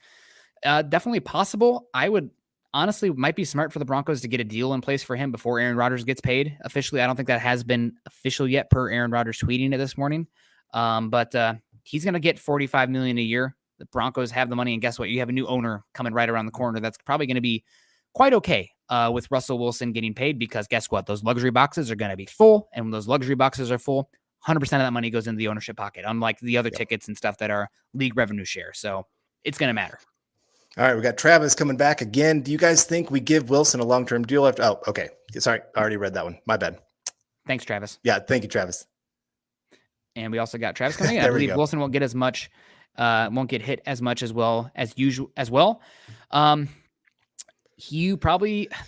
Speaker 1: Definitely possible. I would honestly might be smart for the Broncos to get a deal in place for him before Aaron Rodgers gets paid officially. I don't think that has been official yet per Aaron Rodgers tweeting it this morning. But he's going to get $45 million a year. The Broncos have the money, and guess what? You have a new owner coming right around the corner. That's probably going to be quite okay with Russell Wilson getting paid, because guess what? Those luxury boxes are going to be full, and when those luxury boxes are full, 100% of that money goes into the ownership pocket, unlike the other tickets and stuff that are league revenue share. So it's going to matter.
Speaker 2: All right, we got Travis coming back again. Do you guys think we give Wilson a long-term deal after? Oh, okay. Sorry, I already read that one. My bad.
Speaker 1: Thanks, Travis.
Speaker 2: Yeah, thank you, Travis.
Speaker 1: And we also got Travis coming in. I believe Wilson won't get as much, won't get hit as much as usual as well. The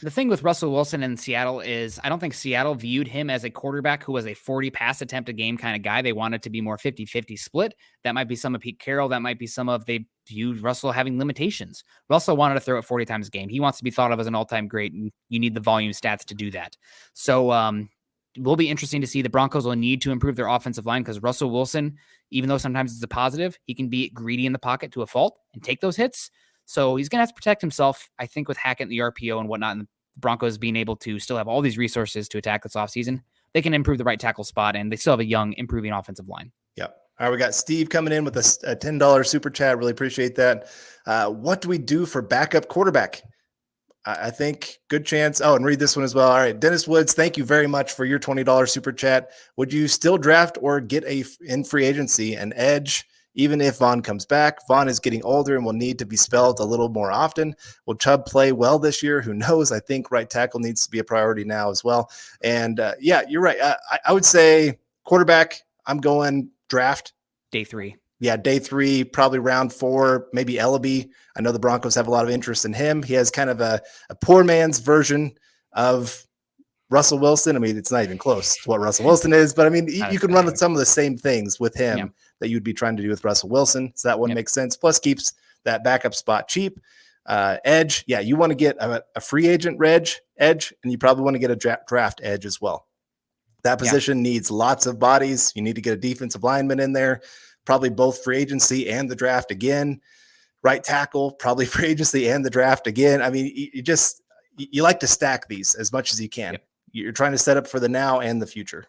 Speaker 1: thing with Russell Wilson in Seattle is I don't think Seattle viewed him as a quarterback who was a 40 pass attempt a game kind of guy. They wanted to be more 50-50 split. That might be some of Pete Carroll. That might be some of they viewed Russell having limitations. Russell wanted to throw it 40 times a game. He wants to be thought of as an all-time great, and you need the volume stats to do that. So it will be interesting to see. The Broncos will need to improve their offensive line, because Russell Wilson, even though sometimes it's a positive, he can be greedy in the pocket to a fault and take those hits. So he's going to have to protect himself, I think, with Hackett and the RPO and whatnot, and the Broncos being able to still have all these resources to attack this offseason. They can improve the right tackle spot, and they still have a young, improving offensive line.
Speaker 2: Yep. All right, we got Steve coming in with a $10 super chat. Really appreciate that. What do we do for backup quarterback? I think good chance. Oh, and read this one as well. All right. Dennis Woods, thank you very much for your $20 super chat. Would you still draft or get in free agency an edge, even if Vaughn comes back? Vaughn is getting older and will need to be spelled a little more often. Will Chubb play well this year? Who knows? I think right tackle needs to be a priority now as well. And yeah, you're right. I would say quarterback, I'm going draft.
Speaker 1: Day 3.
Speaker 2: Yeah, day 3, probably round 4, maybe Ellaby. I know the Broncos have a lot of interest in him. He has kind of a poor man's version of Russell Wilson. I mean, it's not even close to what Russell Wilson is, but I mean, you can run some of the same things with him that you'd be trying to do with Russell Wilson. So that one makes sense. Plus keeps that backup spot cheap. Edge, yeah, you want to get a free agent edge, and you probably want to get a draft edge as well. That position needs lots of bodies. You need to get a defensive lineman in there. Probably both free agency and the draft again. Right tackle, probably free agency and the draft again. I mean, you like to stack these as much as you can.
Speaker 1: Yep.
Speaker 2: You're trying to set up for the now and the future.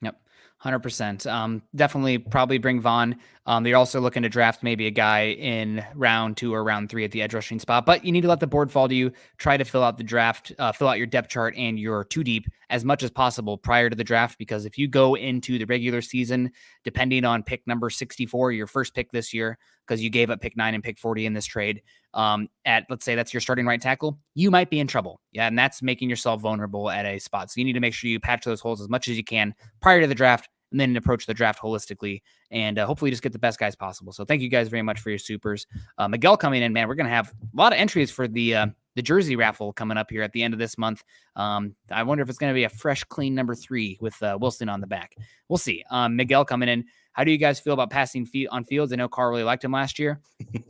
Speaker 1: Yep. 100%. Definitely probably bring Vaughn. They're also looking to draft maybe a guy in round 2 or round 3 at the edge rushing spot, but you need to let the board fall to you. Try to fill out the draft, fill out your depth chart and your 2 deep as much as possible prior to the draft, because if you go into the regular season, depending on pick number 64, your first pick this year, because you gave up pick 9 and pick 40 in this trade, at, let's say that's your starting right tackle, you might be in trouble. Yeah. And that's making yourself vulnerable at a spot. So you need to make sure you patch those holes as much as you can prior to the draft, and then approach the draft holistically and hopefully just get the best guys possible. So thank you guys very much for your supers. Miguel coming in, man, we're going to have a lot of entries for the jersey raffle coming up here at the end of this month. I wonder if it's going to be a fresh, clean number 3 with Wilson on the back. We'll see. Miguel coming in. How do you guys feel about passing on Fields? I know Carl really liked him last year.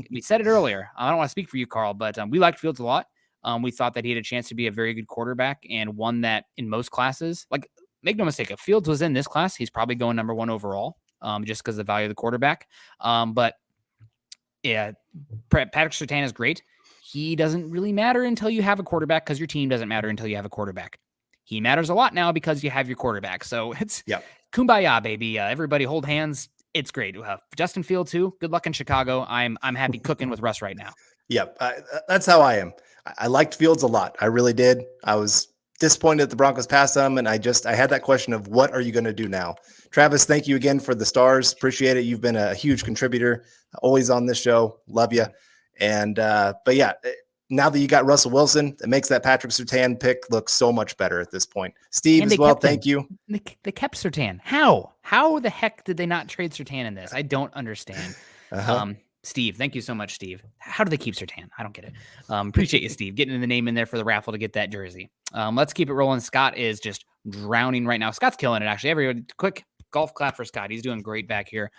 Speaker 1: We said it earlier. I don't want to speak for you, Carl, but we liked Fields a lot. We thought that he had a chance to be a very good quarterback and one that in most classes, like, make no mistake, if Fields was in this class, he's probably going number 1 overall, just because of the value of the quarterback. But yeah, Patrick Surtain is great. He doesn't really matter until you have a quarterback, because your team doesn't matter until you have a quarterback. He matters a lot now because you have your quarterback. So it's kumbaya, baby. Everybody hold hands. It's great. Justin Fields too. Good luck in Chicago. I'm happy cooking with Russ right now.
Speaker 2: Yep. That's how I am. I liked Fields a lot. I really did. I was disappointed that the Broncos passed them, and I had that question of what are you going to do now? Travis, thank you again for the stars. Appreciate it. You've been a huge contributor, always on this show. Love you. And but yeah, now that you got Russell Wilson, it makes that Patrick Surtain pick look so much better at this point. Steve as well, thank you.
Speaker 1: They kept Surtain. How the heck did they not trade Surtain in this? I don't understand. Steve, thank you so much, Steve. How do they keep Surtain? I don't get it. Appreciate you, Steve, getting the name in there for the raffle to get that jersey. Let's keep it rolling. Scott is just drowning right now. Scott's killing it, actually. Everyone, quick golf clap for Scott. He's doing great back here.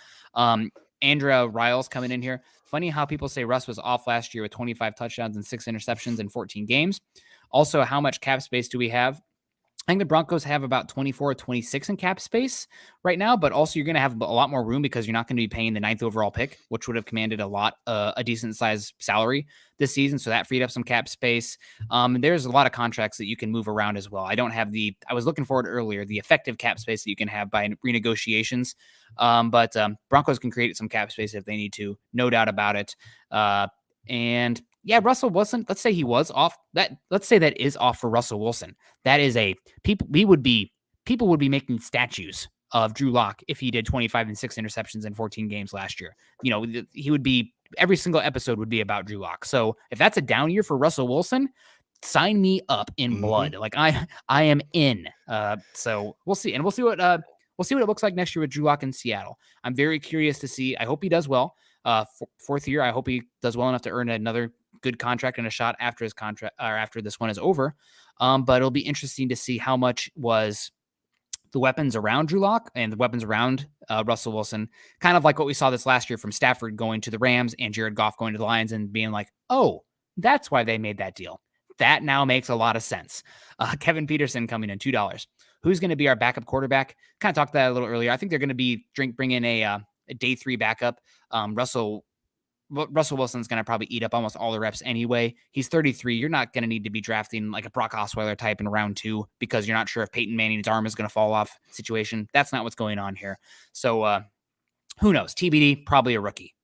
Speaker 1: Andrea Riles coming in here. Funny how people say Russ was off last year with 25 touchdowns and 6 interceptions in 14 games. Also, how much cap space do we have? I think the Broncos have about 24 or 26 in cap space right now, but also you're going to have a lot more room because you're not going to be paying the 9th overall pick, which would have commanded a decent sized salary this season. So that freed up some cap space. There's a lot of contracts that you can move around as well. I was looking forward earlier, the effective cap space that you can have by renegotiations. But Broncos can create some cap space if they need to, no doubt about it. And yeah, Russell Wilson, let's say he was off. Let's say that is off for Russell Wilson. That is people would be making statues of Drew Lock if he did 25 and 6 interceptions in 14 games last year. You know, he would be, every single episode would be about Drew Lock. So if that's a down year for Russell Wilson, sign me up in blood. Like I am in. So we'll see. And we'll see what it looks like next year with Drew Lock in Seattle. I'm very curious to see. I hope he does well. 4th year, I hope he does well enough to earn another good contract and a shot after his contract or after this one is over. But it'll be interesting to see how much was the weapons around Drew Lock and the weapons around Russell Wilson, kind of like what we saw this last year from Stafford going to the Rams and Jared Goff going to the Lions and being like, oh, that's why they made that deal. That now makes a lot of sense. Kevin Peterson coming in, $2. Who's going to be our backup quarterback? Kind of talked that a little earlier. I think they're going to be bring in a day 3 backup. Russell Wilson's going to probably eat up almost all the reps anyway. He's 33. You're not going to need to be drafting like a Brock Osweiler type in round 2 because you're not sure if Peyton Manning's arm is going to fall off situation. That's not what's going on here. So who knows? TBD, probably a rookie.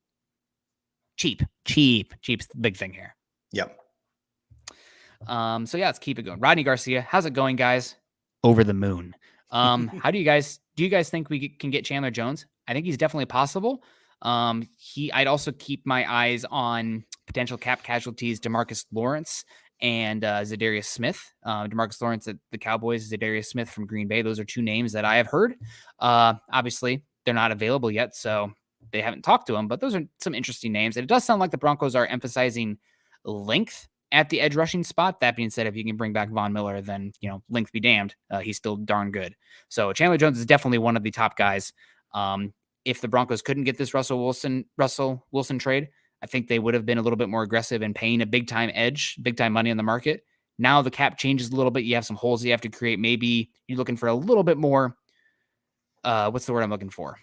Speaker 1: Cheap's the big thing here.
Speaker 2: Yep.
Speaker 1: So yeah, let's keep it going. Rodney Garcia, how's it going, guys? Over the moon. How do you guys think we can get Chandler Jones? I think he's definitely possible. I'd also keep my eyes on potential cap casualties, DeMarcus Lawrence and Zadarius Smith. DeMarcus Lawrence at the Cowboys, Zadarius Smith from Green Bay. Those are two names that I have heard. Obviously, they're not available yet, so they haven't talked to him, but those are some interesting names. And it does sound like the Broncos are emphasizing length at the edge rushing spot. That being said, if you can bring back Von Miller, then, length be damned. He's still darn good. So Chandler Jones is definitely one of the top guys. If the Broncos couldn't get this Russell Wilson trade, I think they would have been a little bit more aggressive in paying a big time money on the market. Now the cap changes a little bit. You have some holes you have to create. Maybe you're looking for a little bit more. What's the word I'm looking for?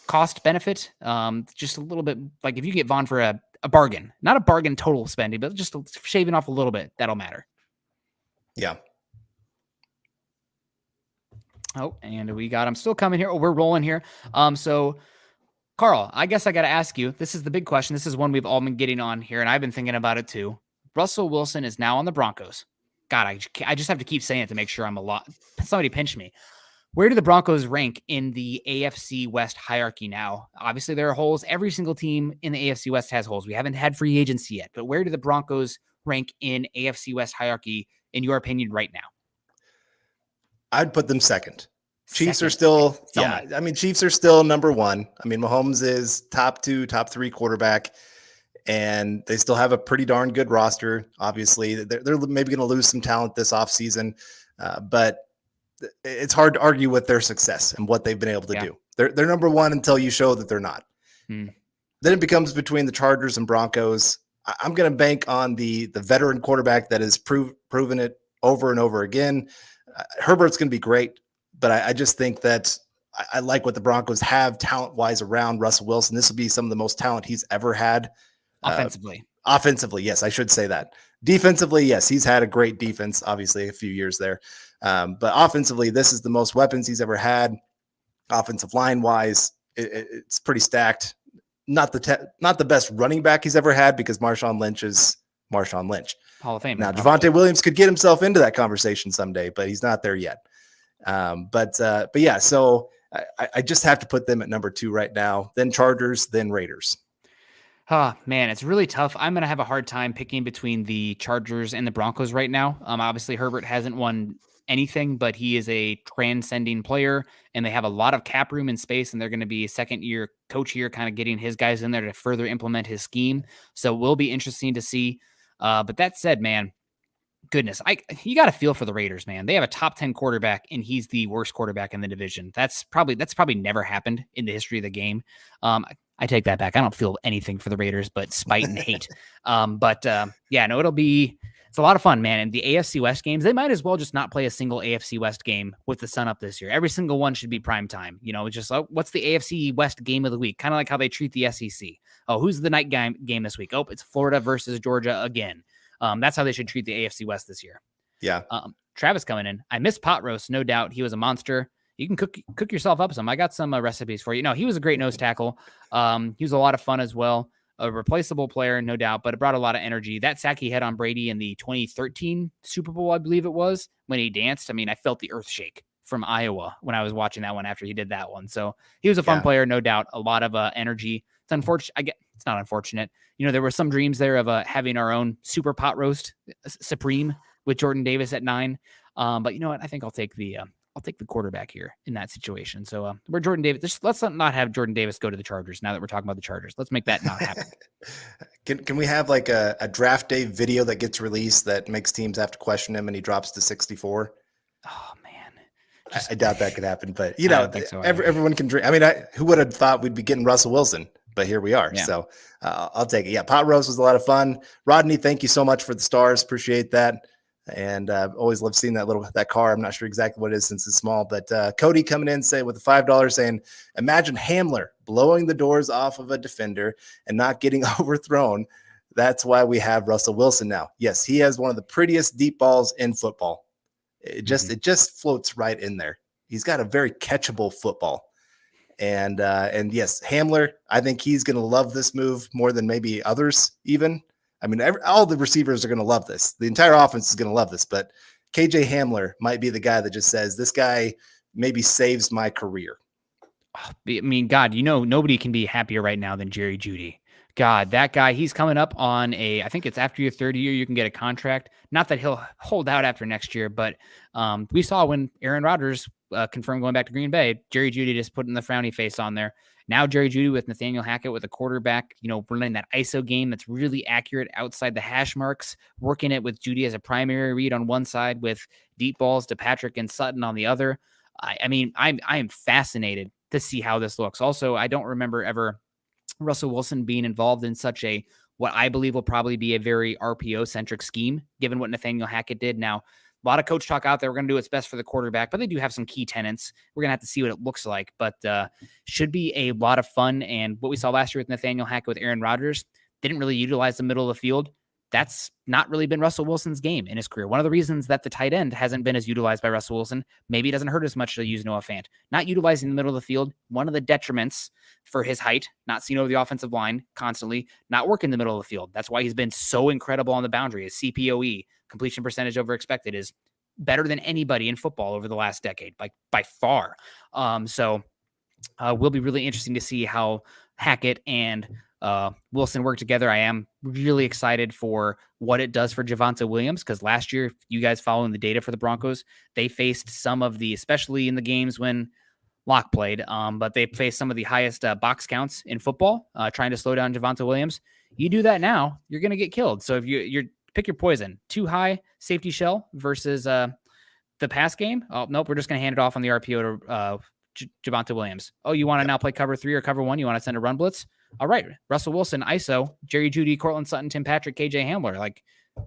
Speaker 1: Cost benefit. Just a little bit, like if you get Von for a bargain, not a bargain total spending, but just shaving off a little bit, that'll matter.
Speaker 2: Yeah.
Speaker 1: Oh, and I'm still coming here. Oh, we're rolling here. So Carl, I guess I got to ask you, this is the big question. This is one we've all been getting on here, and I've been thinking about it too. Russell Wilson is now on the Broncos. God, I just have to keep saying it to make sure I'm a lot. Somebody pinch me. Where do the Broncos rank in the AFC West hierarchy now? Obviously, there are holes. Every single team in the AFC West has holes. We haven't had free agency yet, but where do the Broncos rank in AFC West hierarchy, in your opinion, right now?
Speaker 2: I'd put them second. Chiefs are still, Chiefs are still number one. I mean, Mahomes is top 2, top 3 quarterback, and they still have a pretty darn good roster. Obviously, they're maybe going to lose some talent this offseason, but it's hard to argue with their success and what they've been able to do. They're number one until you show that they're not. Then it becomes between the Chargers and Broncos. I'm going to bank on the veteran quarterback that has proven it over and over again. Herbert's going to be great, but I just think that I like what the Broncos have talent-wise around Russell Wilson. This will be some of the most talent he's ever had. Offensively, yes, I should say that. Defensively, yes, he's had a great defense, obviously, a few years there. But offensively, this is the most weapons he's ever had. Offensive line-wise, it's pretty stacked. Not the best running back he's ever had, because Marshawn Lynch is Marshawn Lynch.
Speaker 1: Hall of Fame.
Speaker 2: Now, Javonte Williams could get himself into that conversation someday, but he's not there yet. But yeah, so I just have to put them at number 2 right now, then Chargers, then Raiders.
Speaker 1: Oh, man, it's really tough. I'm going to have a hard time picking between the Chargers and the Broncos right now. Obviously, Herbert hasn't won anything, but he is a transcending player, and they have a lot of cap room and space, and they're going to be a second-year coach here, kind of getting his guys in there to further implement his scheme. So it will be interesting to see. But that said, man, goodness, you got to feel for the Raiders, man. They have a top 10 quarterback, and he's the worst quarterback in the division. That's probably never happened in the history of the game. I take that back. I don't feel anything for the Raiders, but spite and hate. Yeah, no, it's a lot of fun, man. And the AFC West games, they might as well just not play a single AFC West game with the sun up this year. Every single one should be prime time. Just what's the AFC West game of the week? Kind of like how they treat the SEC. Oh, who's the night game this week? Oh, it's Florida versus Georgia again. That's how they should treat the AFC West this year.
Speaker 2: Yeah.
Speaker 1: Travis coming in. I miss pot roast, no doubt. He was a monster. You can cook yourself up some. I got some recipes for you. No, he was a great nose tackle. He was a lot of fun as well. A replaceable player, no doubt, but it brought a lot of energy. That sack he had on Brady in the 2013 Super Bowl, I believe it was, when he danced. I mean, I felt the earth shake from Iowa when I was watching that one after he did that one. So he was a fun player, no doubt. A lot of energy. It's unfortunate. It's not unfortunate. There were some dreams there of having our own super pot roast supreme with Jordan Davis at 9. But you know what? I think I'll take the quarterback here in that situation. So we're Jordan Davis. Let's not have Jordan Davis go to the Chargers now that we're talking about the Chargers. Let's make that not happen.
Speaker 2: Can we have like a draft day video that gets released that makes teams have to question him and he drops to 64?
Speaker 1: Oh, man.
Speaker 2: I doubt that could happen, but everyone can dream. I mean, who would have thought we'd be getting Russell Wilson? But here we are. Yeah. So I'll take it. Yeah, pot roast was a lot of fun. Rodney, thank you so much for the stars. Appreciate that. And always love seeing that car. I'm not sure exactly what it is since it's small, but Cody coming in with the $5 saying, imagine Hamler blowing the doors off of a defender and not getting overthrown. That's why we have Russell Wilson now. Yes, he has one of the prettiest deep balls in football. It just floats right in there. He's got a very catchable football. And yes, Hamler, I think he's going to love this move more than maybe others even. I mean, all the receivers are going to love this. The entire offense is going to love this, but KJ Hamler might be the guy that just says, this guy maybe saves my career.
Speaker 1: I mean, God, nobody can be happier right now than Jerry Jeudy. God, that guy, he's coming up on I think it's after your third year, you can get a contract. Not that he'll hold out after next year, but we saw when Aaron Rodgers confirmed going back to Green Bay, Jerry Jeudy just putting the frowny face on there. Now Jerry Jeudy with Nathaniel Hackett with a quarterback, running that ISO game that's really accurate outside the hash marks, working it with Jeudy as a primary read on one side with deep balls to Patrick and Sutton on the other. I mean, I am fascinated to see how this looks. Also, I don't remember ever Russell Wilson being involved in such what I believe will probably be a very RPO-centric scheme, given what Nathaniel Hackett did. Now, a lot of coach talk out there. We're going to do what's best for the quarterback, but they do have some key tenets. We're going to have to see what it looks like, but should be a lot of fun. And what we saw last year with Nathaniel Hackett with Aaron Rodgers didn't really utilize the middle of the field. That's not really been Russell Wilson's game in his career. One of the reasons that the tight end hasn't been as utilized by Russell Wilson, maybe it doesn't hurt as much to use Noah Fant. Not utilizing the middle of the field, one of the detriments for his height, not seen over the offensive line constantly, not working the middle of the field. That's why he's been so incredible on the boundary. His CPOE, completion percentage over expected, is better than anybody in football over the last decade, like by far. So will be really interesting to see how Hackett and Wilson work together. I am really excited for what it does for Javonte Williams, because last year, you guys following the data for the Broncos, they faced some of the, especially in the games when Locke played, but they faced some of the highest box counts in football, trying to slow down Javonte Williams. You do that now, you're going to get killed. So if you're pick your poison, too high safety shell versus the pass game. Oh, nope. We're just going to hand it off on the RPO to Javonte Williams. Oh, you want to now play cover 3 or cover 1? You want to send a run blitz? All right. Russell Wilson, ISO, Jerry Jeudy, Cortland Sutton, Tim Patrick, KJ Hamler. Like,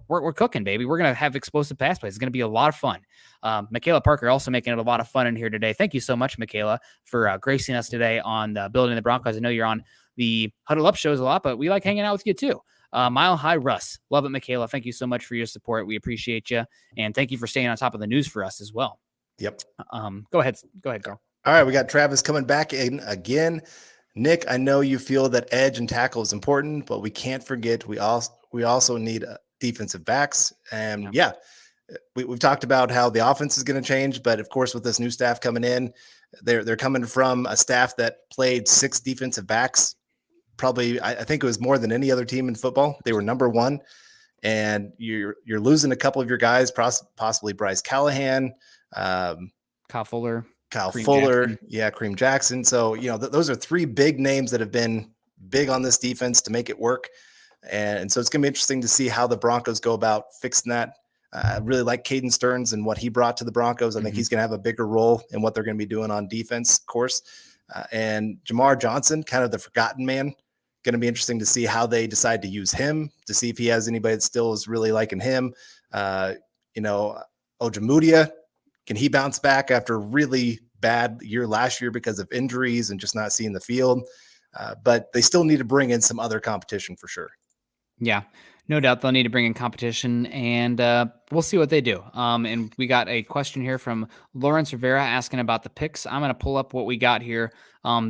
Speaker 1: we're cooking, baby. We're going to have explosive pass plays. It's going to be a lot of fun. Michaela Parker also making it a lot of fun in here today. Thank you so much, Michaela, for gracing us today on Building the Broncos. I know you're on the Huddle Up shows a lot, but we like hanging out with you too. Mile High Russ. Love it, Michaela. Thank you so much for your support. We appreciate you. And thank you for staying on top of the news for us as well.
Speaker 2: Yep.
Speaker 1: Go ahead, Carl.
Speaker 2: All right. We got Travis coming back in again. Nick, I know you feel that edge and tackle is important, but we can't forget we also need defensive backs. And we've talked about how the offense is going to change, but of course, with this new staff coming in, they're coming from a staff that played 6 defensive backs. Probably, I think it was more than any other team in football. They were number 1, and you're losing a couple of your guys, possibly Bryce Callahan,
Speaker 1: Kyle Fuller,
Speaker 2: Kareem Jackson. So those are 3 big names that have been big on this defense to make it work, and so it's going to be interesting to see how the Broncos go about fixing that. I really like Caden Stearns and what he brought to the Broncos. I think he's going to have a bigger role in what they're going to be doing on defense, of course. And Jamar Johnson, kind of the forgotten man. Going to be interesting to see how they decide to use him, to see if he has anybody that still is really liking him. Ojemudia, can he bounce back after a really bad year last year because of injuries and just not seeing the field? But they still need to bring in some other competition for sure.
Speaker 1: Yeah, no doubt they'll need to bring in competition, and we'll see what they do. And we got a question here from Lawrence Rivera asking about the picks. I'm going to pull up what we got here.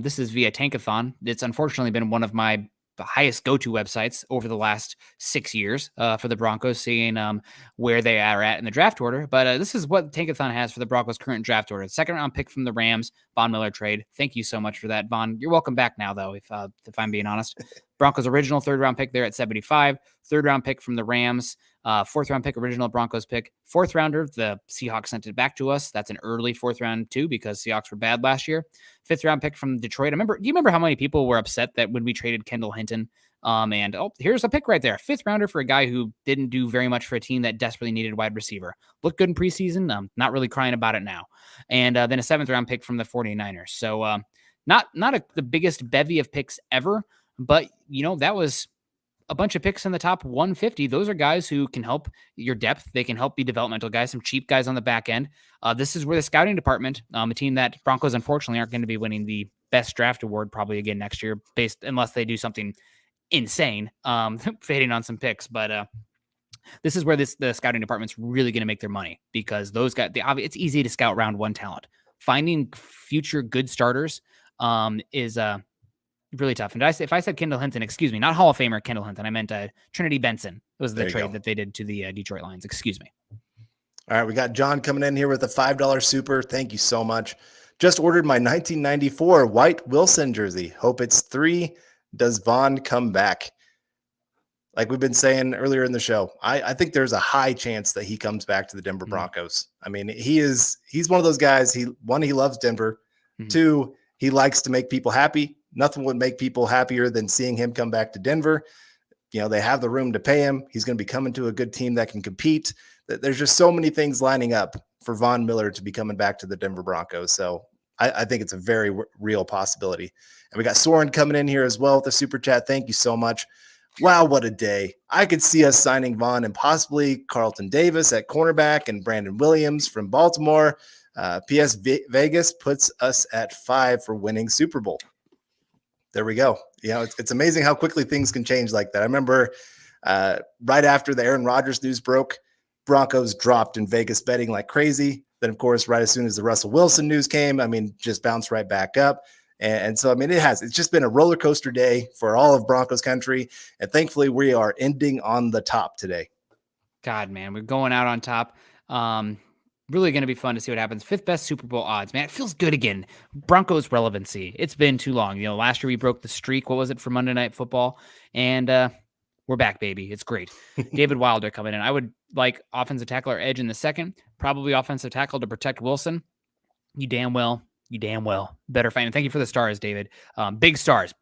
Speaker 1: This is via Tankathon. It's unfortunately been one of my highest go-to websites over the last 6 years for the Broncos, seeing where they are at in the draft order. But this is what Tankathon has for the Broncos' current draft order. Second round pick from the Rams, Von Miller trade. Thank you so much for that, Von. You're welcome back now, though, if I'm being honest. Broncos' original 3rd round pick there at 75, 3rd round pick from the Rams, 4th round pick, original Broncos pick, 4th rounder, the Seahawks sent it back to us. That's an early 4th round too, because Seahawks were bad last year. 5th round pick from Detroit. Do you remember how many people were upset that when we traded Kendall Hinton? Here's a pick right there. 5th rounder for a guy who didn't do very much for a team that desperately needed a wide receiver. Looked good in preseason. Not really crying about it now. And then a 7th round pick from the 49ers. So not the biggest bevy of picks ever, but that was a bunch of picks in the top 150. Those are guys who can help your depth. They can help be developmental guys, some cheap guys on the back end. This is where the scouting department, a team that Broncos unfortunately aren't going to be winning the best draft award probably again next year, unless they do something insane, fading on some picks. But this is where the scouting department's really going to make their money, because those guys, it's easy to scout round 1 talent. Finding future good starters is Really tough. And if I said Kendall Hinton, excuse me, not Hall of Famer Kendall Hinton, I meant Trinity Benson was the trade that they did to the Detroit Lions. Excuse me.
Speaker 2: All right, we got John coming in here with a $5 super. Thank you so much. Just ordered my 1994 white Wilson jersey. Hope it's 3. Does Vaughn come back? Like we've been saying earlier in the show, I think there's a high chance that he comes back to the Denver Broncos. I mean, he's one of those guys. He loves Denver. 2, he likes to make people happy. Nothing would make people happier than seeing him come back to Denver. You know, they have the room to pay him. He's going to be coming to a good team that can compete. There's just so many things lining up for Von Miller to be coming back to the Denver Broncos. So I think it's a very real possibility. And we got Soren coming in here as well with the super chat. Thank you so much. Wow, what a day. I could see us signing Vaughn and possibly Carlton Davis at cornerback and Brandon Williams from Baltimore. PS Vegas puts us at 5 for winning Super Bowl. There we go. You know, it's amazing how quickly things can change like that. I remember right after the Aaron Rodgers news broke, Broncos dropped in Vegas betting like crazy. Then, of course, right as soon as the Russell Wilson news came, I mean, just bounced right back up. And so, I mean, it's just been a roller coaster day for all of Broncos country. And thankfully, we are ending on the top today.
Speaker 1: God, man, we're going out on top. Really going to be fun to see what happens. 5th best Super Bowl odds, man. It feels good again. Broncos relevancy. It's been too long. You know, last year we broke the streak. What was it for Monday Night Football? And we're back, baby. It's great. David Wilder coming in. I would like offensive tackle or edge in the 2nd. Probably offensive tackle to protect Wilson. You damn well better find. And thank you for the stars, David. Big stars,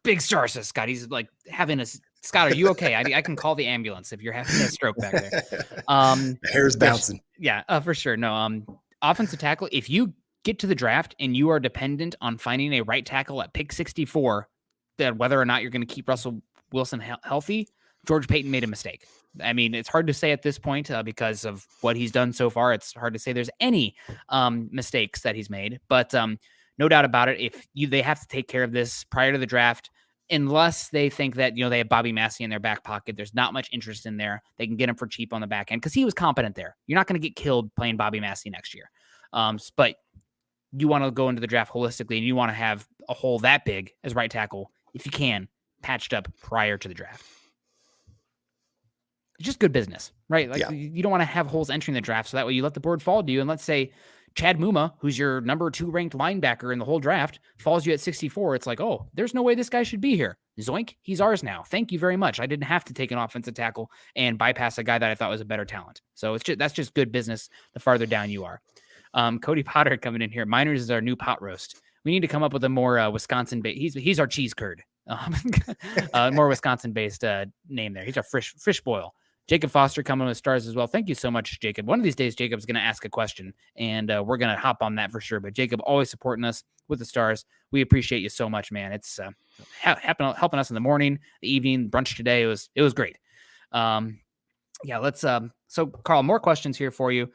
Speaker 1: says Scott. He's like having a Scott. Are you okay? I can call the ambulance if you're having a stroke back there.
Speaker 2: The hair's bouncing.
Speaker 1: Yeah, for sure. No, offensive tackle. If you get to the draft and you are dependent on finding a right tackle at pick 64, that whether or not you're going to keep Russell Wilson healthy, George Payton made a mistake. I mean, it's hard to say at this point because of what he's done so far. It's hard to say there's any mistakes that he's made, but no doubt about it. They have to take care of this prior to the draft, unless they think that, you know, they have Bobby Massey in their back pocket. There's not much interest in there. They can get him for cheap on the back end because he was competent there. You're not going to get killed playing Bobby Massey next year. But you want to go into the draft holistically, and you want to have a hole that big as right tackle, if you can, patched up prior to the draft. It's just good business, right? Like You don't want to have holes entering the draft, so that way you let the board fall to you. And let's say Chad Muma, who's your number 2 ranked linebacker in the whole draft, falls you at 64. It's like, oh, there's no way this guy should be here. Zoink, he's ours now. Thank you very much. I didn't have to take an offensive tackle and bypass a guy that I thought was a better talent. So that's just good business the farther down you are. Cody Potter coming in here. Miners is our new pot roast. We need to come up with a more Wisconsin-based. He's our cheese curd. More Wisconsin-based name there. He's our fish boil. Jacob Foster coming with stars as well. Thank you so much, Jacob. One of these days, Jacob's going to ask a question, and we're going to hop on that for sure. But Jacob, always supporting us with the stars. We appreciate you so much, man. It's helping us in the morning, the evening, brunch today. It was great. Let's. So, Carl, more questions here for you.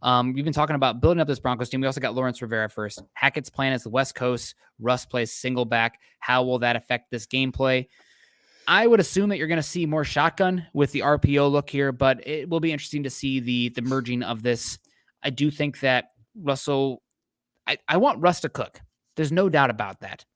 Speaker 1: We've been talking about building up this Broncos team. We also got Lawrence Rivera first. Hackett's plan is the West Coast. Russ plays single back. How will that affect this gameplay? I would assume that you're going to see more shotgun with the RPO look here, but it will be interesting to see the merging of this. I do think that Russell, I want Russ to cook. There's no doubt about that.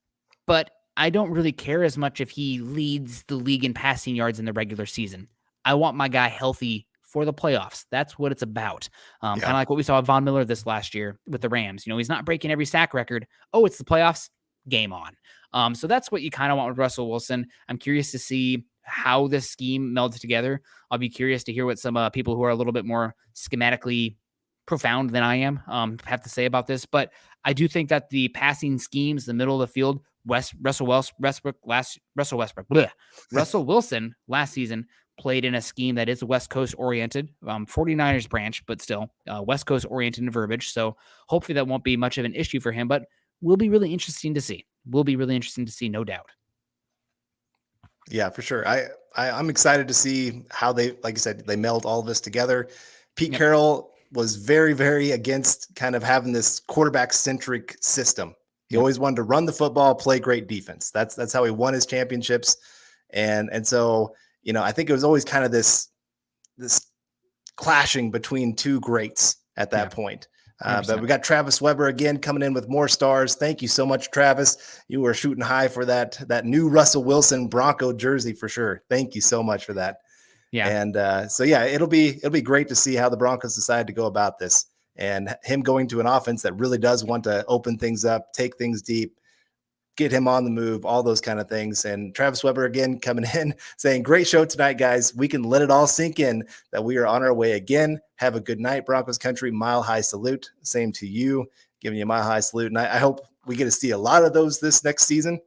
Speaker 1: But I don't really care as much if he leads the league in passing yards in the regular season. I want my guy healthy for the playoffs. That's what it's about. Kind of like what we saw with Von Miller this last year with the Rams. You know, he's not breaking every sack record. Oh, it's the playoffs. Game on. So that's what you kind of want with Russell Wilson. I'm curious to see how this scheme melds together. I'll be curious to hear what some people who are a little bit more schematically profound than I am have to say about this. But I do think that the passing schemes, the middle of the field, Russell Wilson last season played in a scheme that is West Coast oriented, 49ers branch, but still West Coast oriented in verbiage. So hopefully that won't be much of an issue for him, but will be really interesting to see. No doubt.
Speaker 2: Yeah, for sure. I'm excited to see how they, like I said, they meld all of this together. Pete Carroll was very, very against kind of having this quarterback centric system. He always wanted to run the football, play great defense. That's how he won his championships. And so, you know, I think it was always kind of this clashing between two greats at that point. But we got Travis Weber again coming in with more stars. Thank you so much, Travis. You were shooting high for that new Russell Wilson Bronco jersey for sure. Thank you so much for that.
Speaker 1: Yeah.
Speaker 2: And so yeah, it'll be great to see how the Broncos decide to go about this, and him going to an offense that really does want to open things up, take things deep, get him on the move, all those kind of things. And Travis Weber again coming in saying, great show tonight, guys. We can let it all sink in that we are on our way again. Have a good night, Broncos country. Mile high salute. Same to you. Giving you a mile high salute. And I hope we get to see a lot of those this next season.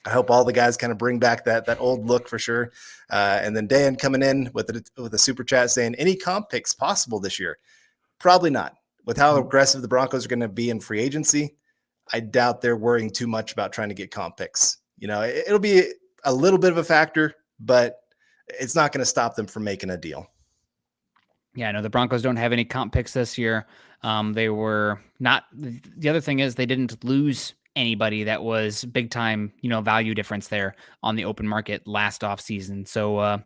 Speaker 2: I hope all the guys kind of bring back that old look for sure. And then Dan coming in with a super chat saying, any comp picks possible this year? Probably not. With how aggressive the Broncos are going to be in free agency, I doubt they're worrying too much about trying to get comp picks. It'll be a little bit of a factor, but it's not going to stop them from making a deal.
Speaker 1: Yeah, no, the Broncos don't have any comp picks this year. They were not. The other thing is they didn't lose anybody that was big time, value difference there on the open market last offseason. So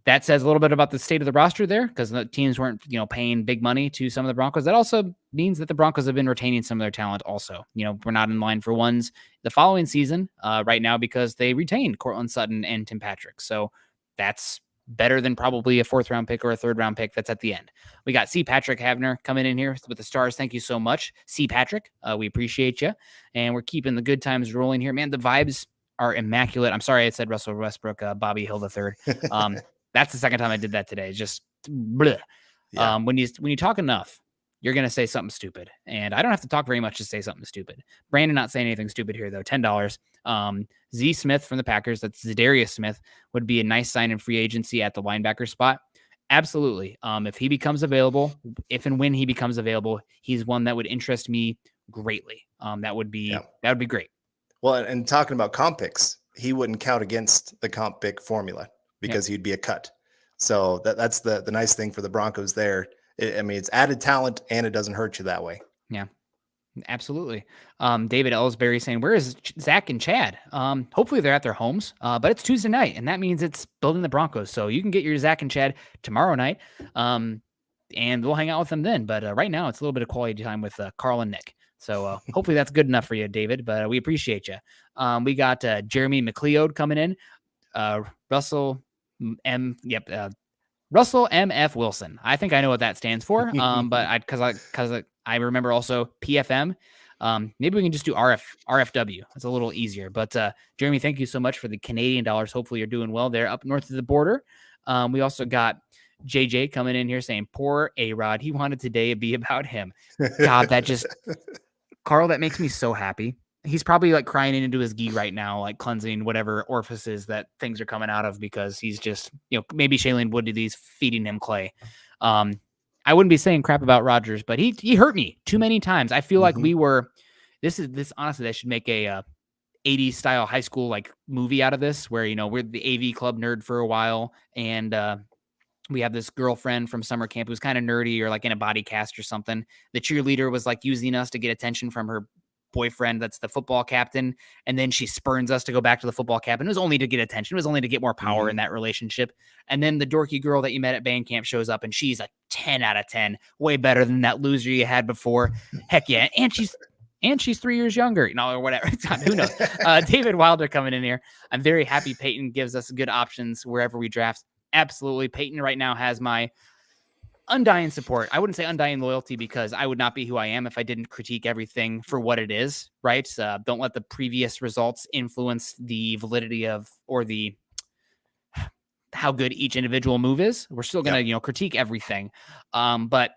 Speaker 1: that says a little bit about the state of the roster there, because the teams weren't, paying big money to some of the Broncos. That also means that the Broncos have been retaining some of their talent also. We're not in line for ones the following season right now because they retained Cortland Sutton and Tim Patrick. So that's better than probably a 4th round pick or a 3rd round pick that's at the end. We got C. Patrick Havner coming in here with the stars. Thank you so much, C. Patrick. We appreciate you. And we're keeping the good times rolling here. Man, the vibes are immaculate. I'm sorry I said Russell Westbrook, Bobby Hill III. That's the second time I did that today. It's just bleh. Yeah. When you talk enough, you're going to say something stupid. And I don't have to talk very much to say something stupid. Brandon not saying anything stupid here, though. $10. Z Smith from the Packers, that's Zadarius Smith, would be a nice sign in free agency at the linebacker spot. Absolutely. If he becomes available, if and when he becomes available, he's one that would interest me greatly. That would be great.
Speaker 2: Well, and talking about comp picks, he wouldn't count against the comp pick formula because he'd be a cut. So that's the nice thing for the Broncos there. It's added talent and it doesn't hurt you that way.
Speaker 1: Yeah, absolutely. David Ellsbury saying, where is Zach and Chad? Hopefully they're at their homes, but it's Tuesday night and that means it's building the Broncos. So you can get your Zach and Chad tomorrow night and we'll hang out with them then. But right now it's a little bit of quality time with Carl and Nick. So hopefully that's good enough for you, David, but we appreciate you. We got Jeremy McLeod coming in, Russell M.F. Wilson. I think I know what that stands for. But because I remember also PFM. Maybe we can just do RFW. It's a little easier. But Jeremy, thank you so much for the Canadian dollars. Hopefully you're doing well there up north of the border. We also got JJ coming in here saying, poor A-Rod. He wanted today to be about him. God, Carl, that makes me so happy. He's probably like crying into his gi right now, like cleansing whatever orifices that things are coming out of because he's just, maybe Shailene Woodley's feeding him clay. I wouldn't be saying crap about Rodgers, but he hurt me too many times. I feel like this honestly, they should make a 80s style high school like movie out of this where, we're the AV club nerd for a while. And we have this girlfriend from summer camp who's kind of nerdy or like in a body cast or something. The cheerleader was like using us to get attention from her boyfriend that's the football captain, and then she spurns us to go back to the football captain. It was only to get attention. It was only to get more power in that relationship. And then the dorky girl that you met at band camp shows up and she's a 10 out of 10, way better than that loser you had before. Heck yeah. And she's 3 years younger, or whatever. Who knows? David Wilder coming in here. I'm very happy Peyton gives us good options wherever we draft. Absolutely. Peyton right now has my undying support. I wouldn't say undying loyalty because I would not be who I am if I didn't critique everything for what it is, right? Don't let the previous results influence the validity of or the how good each individual move is. We're still going to, critique everything. But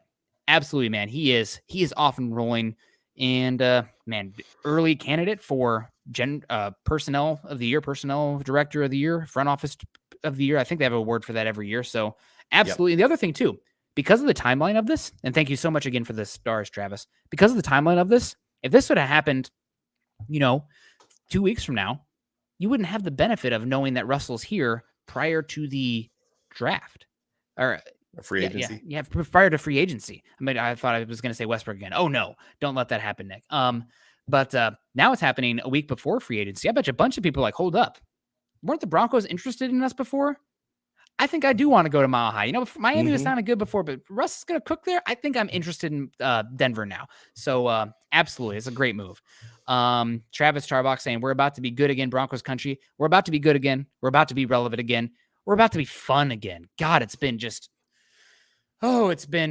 Speaker 1: absolutely, man, he is off and rolling and early candidate for personnel of the year, personnel director of the year, front office of the year. I think they have a award for that every year. So absolutely. And the other thing too, because of the timeline of this, and thank you so much again for the stars, Travis, because of the timeline of this, if this would have happened, 2 weeks from now, you wouldn't have the benefit of knowing that Russell's here prior to the draft or
Speaker 2: free agency.
Speaker 1: Yeah, prior to free agency. I mean, I thought I was going to say Westbrook again. Oh no, don't let that happen, Nick. But now it's happening a week before free agency. I bet you a bunch of people are like, hold up. Weren't the Broncos interested in us before? I think I do want to go to Mile High. Miami was
Speaker 2: Mm-hmm.
Speaker 1: sounding good before, but Russ is going to cook there. I think I'm interested in Denver now. So absolutely, it's a great move. Travis Charbock saying, we're about to be good again, Broncos country. We're about to be good again. We're about to be relevant again. We're about to be fun again. God, it's been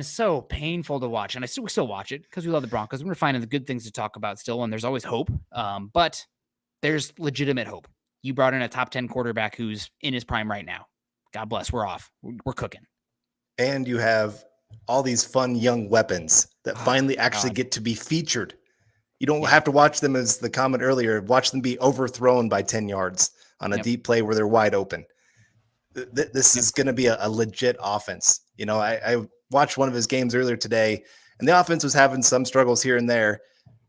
Speaker 1: so painful to watch. And we still watch it because we love the Broncos. We're finding the good things to talk about still, and there's always hope. But there's legitimate hope. You brought in a top 10 quarterback who's in his prime right now. God bless. We're off. We're cooking.
Speaker 2: And you have all these fun young weapons that finally actually get to be featured. You don't have to watch them, as the comment earlier, watch them be overthrown by 10 yards on a deep play where they're wide open. This is going to be a legit offense. I watched one of his games earlier today, and the offense was having some struggles here and there.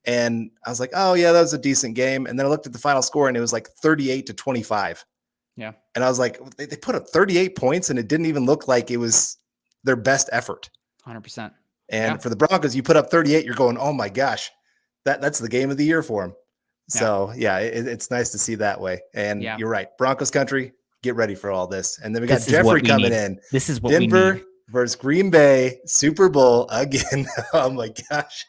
Speaker 2: And I was like, oh, yeah, that was a decent game. And then I looked at the final score, and it was like 38-25.
Speaker 1: Yeah.
Speaker 2: And I was like, they put up 38 points, and it didn't even look like it was their best effort.
Speaker 1: 100%.
Speaker 2: And for the Broncos, you put up 38, you're going, oh my gosh, that's the game of the year for them. So it's nice to see that way. And you're right. Broncos country, get ready for all this. And then we got Jeffrey coming in.
Speaker 1: This is what
Speaker 2: Denver versus Green Bay, Super Bowl again. Oh my gosh.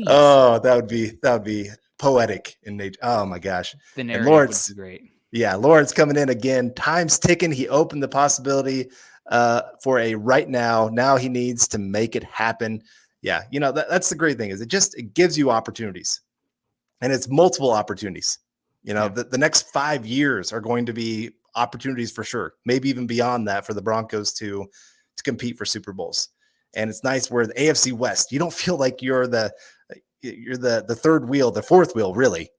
Speaker 2: Oh, that would be poetic in nature. Oh my gosh.
Speaker 1: The narrative would be great.
Speaker 2: Yeah, Lawrence coming in again. Time's ticking. He opened the possibility for a right now. Now he needs to make it happen. Yeah, that's the great thing is it gives you opportunities, and it's multiple opportunities. The next 5 years are going to be opportunities for sure. Maybe even beyond that for the Broncos to compete for Super Bowls. And it's nice where the AFC West, you don't feel like you're the third wheel, the fourth wheel, really,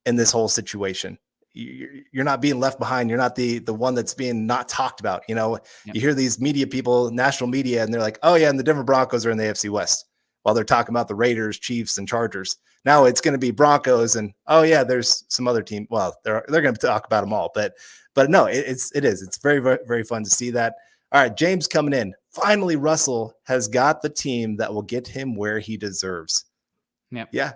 Speaker 2: in this whole situation. You're not being left behind. You're not the one that's being not talked about. You hear these media people, national media, and they're like, oh yeah, and the Denver Broncos are in the AFC West while they're talking about the Raiders, Chiefs, and Chargers. Now it's going to be Broncos, and oh yeah, there's some other team. Well, they're going to talk about them all, but no, it's very, very, very fun to see that. All right, James coming in. Finally, Russell has got the team that will get him where he deserves.
Speaker 1: Yep.
Speaker 2: Yeah.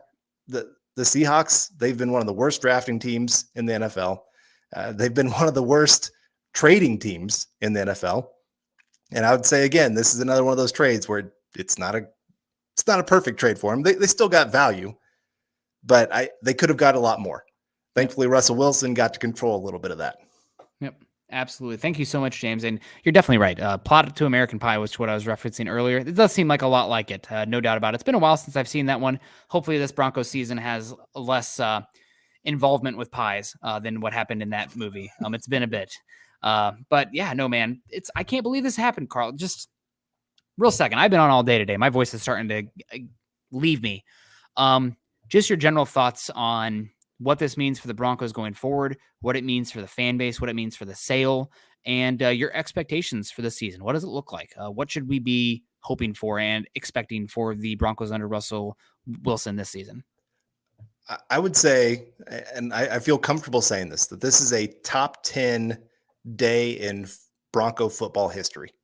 Speaker 2: The Seahawks, they've been one of the worst drafting teams in the NFL. They've been one of the worst trading teams in the NFL. And I would say, again, this is another one of those trades where it's not a perfect trade for them. They still got value, but they could have got a lot more. Thankfully, Russell Wilson got to control a little bit of that.
Speaker 1: Yep. Absolutely. Thank you so much, James. And you're definitely right. Plot to American Pie was what I was referencing earlier. It does seem like a lot like it. No doubt about it. It's been a while since I've seen that one. Hopefully this Broncos season has less involvement with pies than what happened in that movie. It's been a bit. But yeah, no, man. I can't believe this happened, Carl. Just real second. I've been on all day today. My voice is starting to leave me. Just your general thoughts on what this means for the Broncos going forward, what it means for the fan base, what it means for the sale, and your expectations for the season. What does it look like? What should we be hoping for and expecting for the Broncos under Russell Wilson this season?
Speaker 2: I would say, and I feel comfortable saying this, that this is a top 10 day in Bronco football history.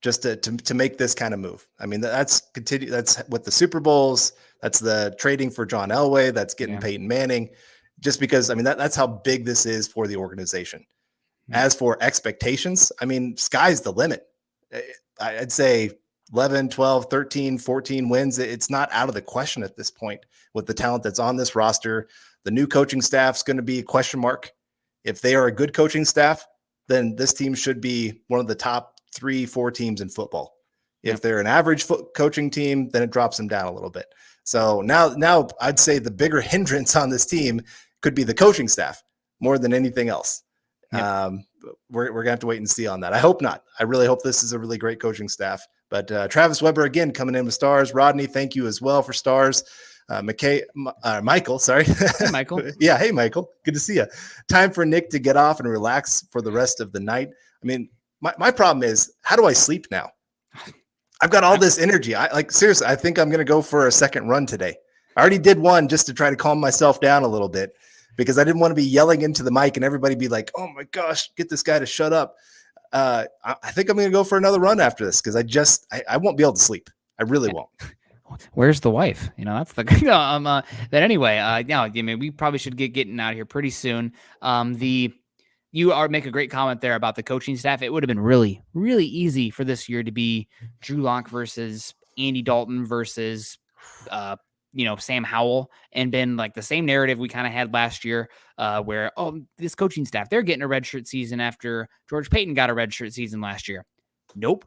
Speaker 2: Just to make this kind of move. I mean, that's with the Super Bowls. That's the trading for John Elway. That's getting Peyton Manning. Just because, I mean, that's how big this is for the organization. As for expectations, I mean, sky's the limit. I'd say 11, 12, 13, 14 wins. It's not out of the question at this point with the talent that's on this roster. The new coaching staff's going to be a question mark. If they are a good coaching staff, then this team should be one of the top 3-4 teams in football. If they're an average coaching team, then it drops them down a little bit. So now I'd say the bigger hindrance on this team could be the coaching staff more than anything else. Yep. We're going to have to wait and see on that. I hope not. I really hope this is a really great coaching staff. But Travis Weber, again, coming in with stars. Rodney, thank you as well for stars. Michael, sorry.
Speaker 1: Hey, Michael.
Speaker 2: Yeah, hey, Michael. Good to see you. Time for Nick to get off and relax for the rest of the night. I mean, my problem is, how do I sleep now? I've got all this energy. Seriously, I think I'm going to go for a second run today. I already did one just to try to calm myself down a little bit because I didn't want to be yelling into the mic and everybody be like, oh my gosh, get this guy to shut up. I think I'm going to go for another run after this because I won't be able to sleep. I really won't.
Speaker 1: Where's the wife? That's the but anyway, I mean, we probably should get getting out of here pretty soon. The you make a great comment there about the coaching staff. It would have been really, really easy for this year to be Drew Lock versus Andy Dalton versus, Sam Howell, and been like the same narrative we kind of had last year, where, this coaching staff, they're getting a redshirt season after George Paton got a redshirt season last year. Nope.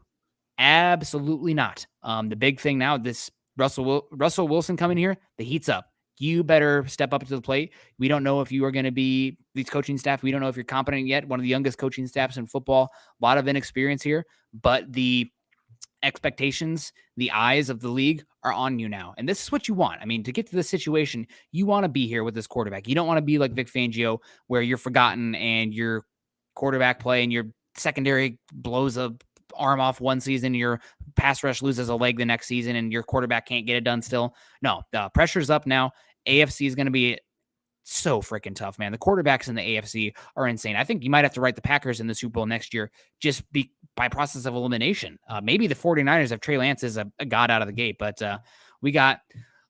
Speaker 1: Absolutely not. The big thing now, this Russell Wilson coming here, the heat's up. You better step up to the plate. We don't know if you are going to be these coaching staff. We don't know if you're competent yet. One of the youngest coaching staffs in football, a lot of inexperience here, but the expectations, the eyes of the league are on you now. And this is what you want. I mean, to get to this situation, you want to be here with this quarterback. You don't want to be like Vic Fangio, where you're forgotten and your quarterback play and your secondary blows a arm off one season, your pass rush loses a leg the next season, and your quarterback can't get it done still. No, the pressure's up now. AFC is going to be so freaking tough, man. The quarterbacks in the AFC are insane. I think you might have to write the Packers in the Super Bowl next year just by process of elimination. Maybe the 49ers have Trey Lance as a god out of the gate, but we got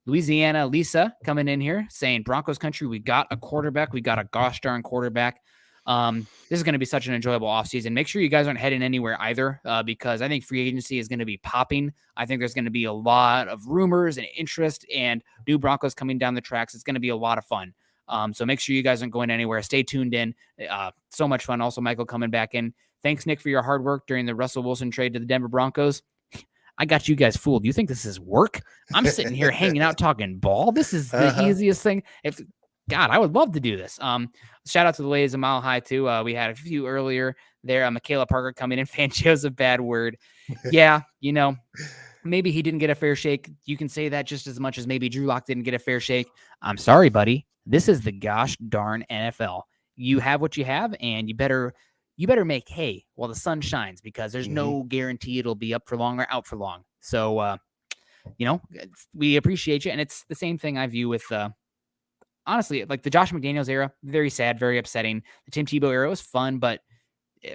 Speaker 1: Louisiana Lisa coming in here saying, Broncos country, we got a quarterback. We got a gosh darn quarterback. This is going to be such an enjoyable offseason. Make sure you guys aren't heading anywhere either, because I think free agency is going to be popping. I think there's going to be a lot of rumors and interest and new Broncos coming down the tracks. It's going to be a lot of fun. So make sure you guys aren't going anywhere. Stay tuned in. So much fun. Also, Michael coming back in. Thanks, Nick, for your hard work during the Russell Wilson trade to the Denver Broncos. I got you guys fooled. You think this is work? I'm sitting here hanging out talking ball. This is the easiest thing. God, I would love to do this. Shout out to the ladies of Mile High, too. We had a few earlier there. Michaela Parker coming in. Fangio's a bad word. Yeah, maybe he didn't get a fair shake. You can say that just as much as maybe Drew Lock didn't get a fair shake. I'm sorry, buddy. This is the gosh darn NFL. You have what you have, and you better make hay while the sun shines, because there's no guarantee it'll be up for long or out for long. So, we appreciate you. And it's the same thing I view with, honestly, like the Josh McDaniels era, very sad, very upsetting. The Tim Tebow era was fun, but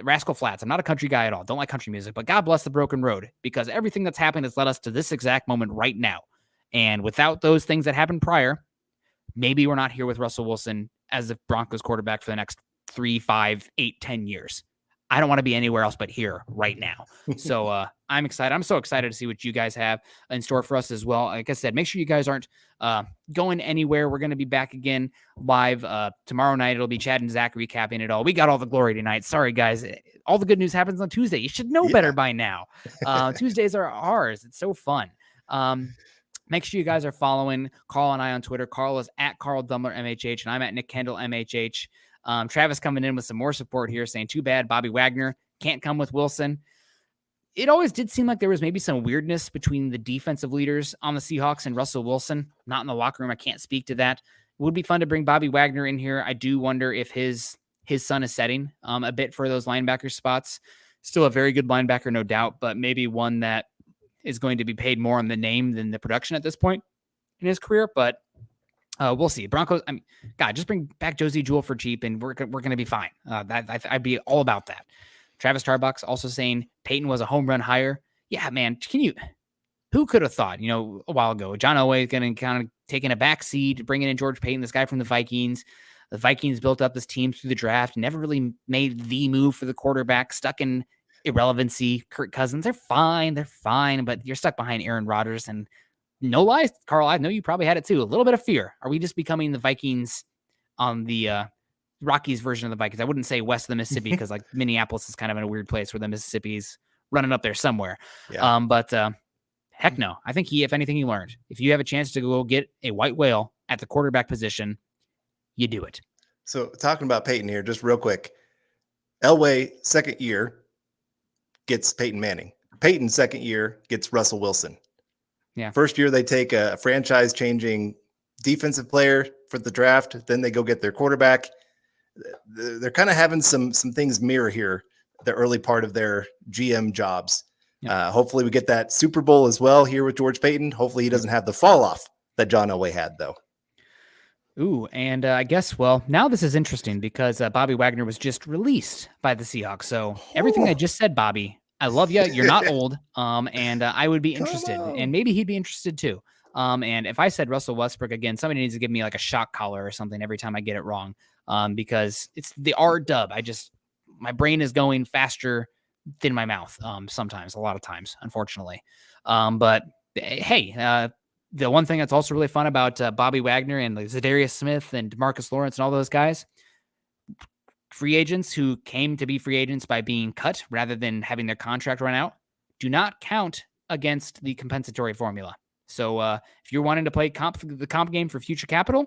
Speaker 1: Rascal Flatts, I'm not a country guy at all. Don't like country music, but God bless the broken road, because everything that's happened has led us to this exact moment right now. And without those things that happened prior, maybe we're not here with Russell Wilson as the Broncos quarterback for the next 3, 5, 8, 10 years. I don't want to be anywhere else but here right now. So I'm excited. I'm so excited to see what you guys have in store for us as well. Like I said, make sure you guys aren't going anywhere. We're going to be back again live tomorrow night. It'll be Chad and Zach recapping it all. We got all the glory tonight. Sorry, guys. All the good news happens on Tuesday. You should know better by now. Tuesdays are ours. It's so fun. Make sure you guys are following Carl and I on Twitter. Carl is at Carl Dumler MHH, and I'm at Nick Kendell MHH. Travis coming in with some more support here, saying, too bad Bobby Wagner can't come with Wilson. It always did seem like there was maybe some weirdness between the defensive leaders on the Seahawks and Russell Wilson. Not in the locker room. I can't speak to that. It would be fun to bring Bobby Wagner in here. I do wonder if his son is setting a bit for those linebacker spots. Still a very good linebacker, no doubt, but maybe one that is going to be paid more on the name than the production at this point in his career. But we'll see. Broncos, I mean, God, just bring back Josie Jewell for cheap, and we're going to be fine. I'd be all about that. Travis Tarbuck's also saying Peyton was a home run hire. Yeah, man. Who could have thought, a while ago, John Elway is going to kind of taking a back seat, bringing in George Payton, this guy from the Vikings. The Vikings built up this team through the draft, never really made the move for the quarterback, stuck in irrelevancy. Kirk Cousins, they're fine, but you're stuck behind Aaron Rodgers. And no lies, Carl, I know you probably had it too. A little bit of fear. Are we just becoming the Vikings on the Rockies version of the Vikings? I wouldn't say west of the Mississippi, because like Minneapolis is kind of in a weird place where the Mississippi's running up there somewhere. Yeah. But heck no. I think if anything, he learned. If you have a chance to go get a white whale at the quarterback position, you do it.
Speaker 2: So talking about Peyton here, just real quick. Elway, second year, gets Peyton Manning. Peyton, second year, gets Russell Wilson.
Speaker 1: Yeah.
Speaker 2: First year, they take a franchise-changing defensive player for the draft. Then they go get their quarterback. They're kind of having some things mirror here, the early part of their GM jobs. Yeah. Hopefully we get that Super Bowl as well here with George Payton. Hopefully he doesn't have the fall off that John Elway had, though.
Speaker 1: Ooh, and I guess, well, now this is interesting because Bobby Wagner was just released by the Seahawks. So everything I just said, Bobby, I love you. You're not old. And I would be interested, and maybe he'd be interested too. And if I said Russell Westbrook again, somebody needs to give me like a shock collar or something every time I get it wrong. Because it's the R dub. my brain is going faster than my mouth. Sometimes, a lot of times, unfortunately. But hey, the one thing that's also really fun about Bobby Wagner and like Zadarius Smith and DeMarcus Lawrence and all those guys, free agents who came to be free agents by being cut rather than having their contract run out, do not count against the compensatory formula. So if you're wanting to play the comp game for future capital,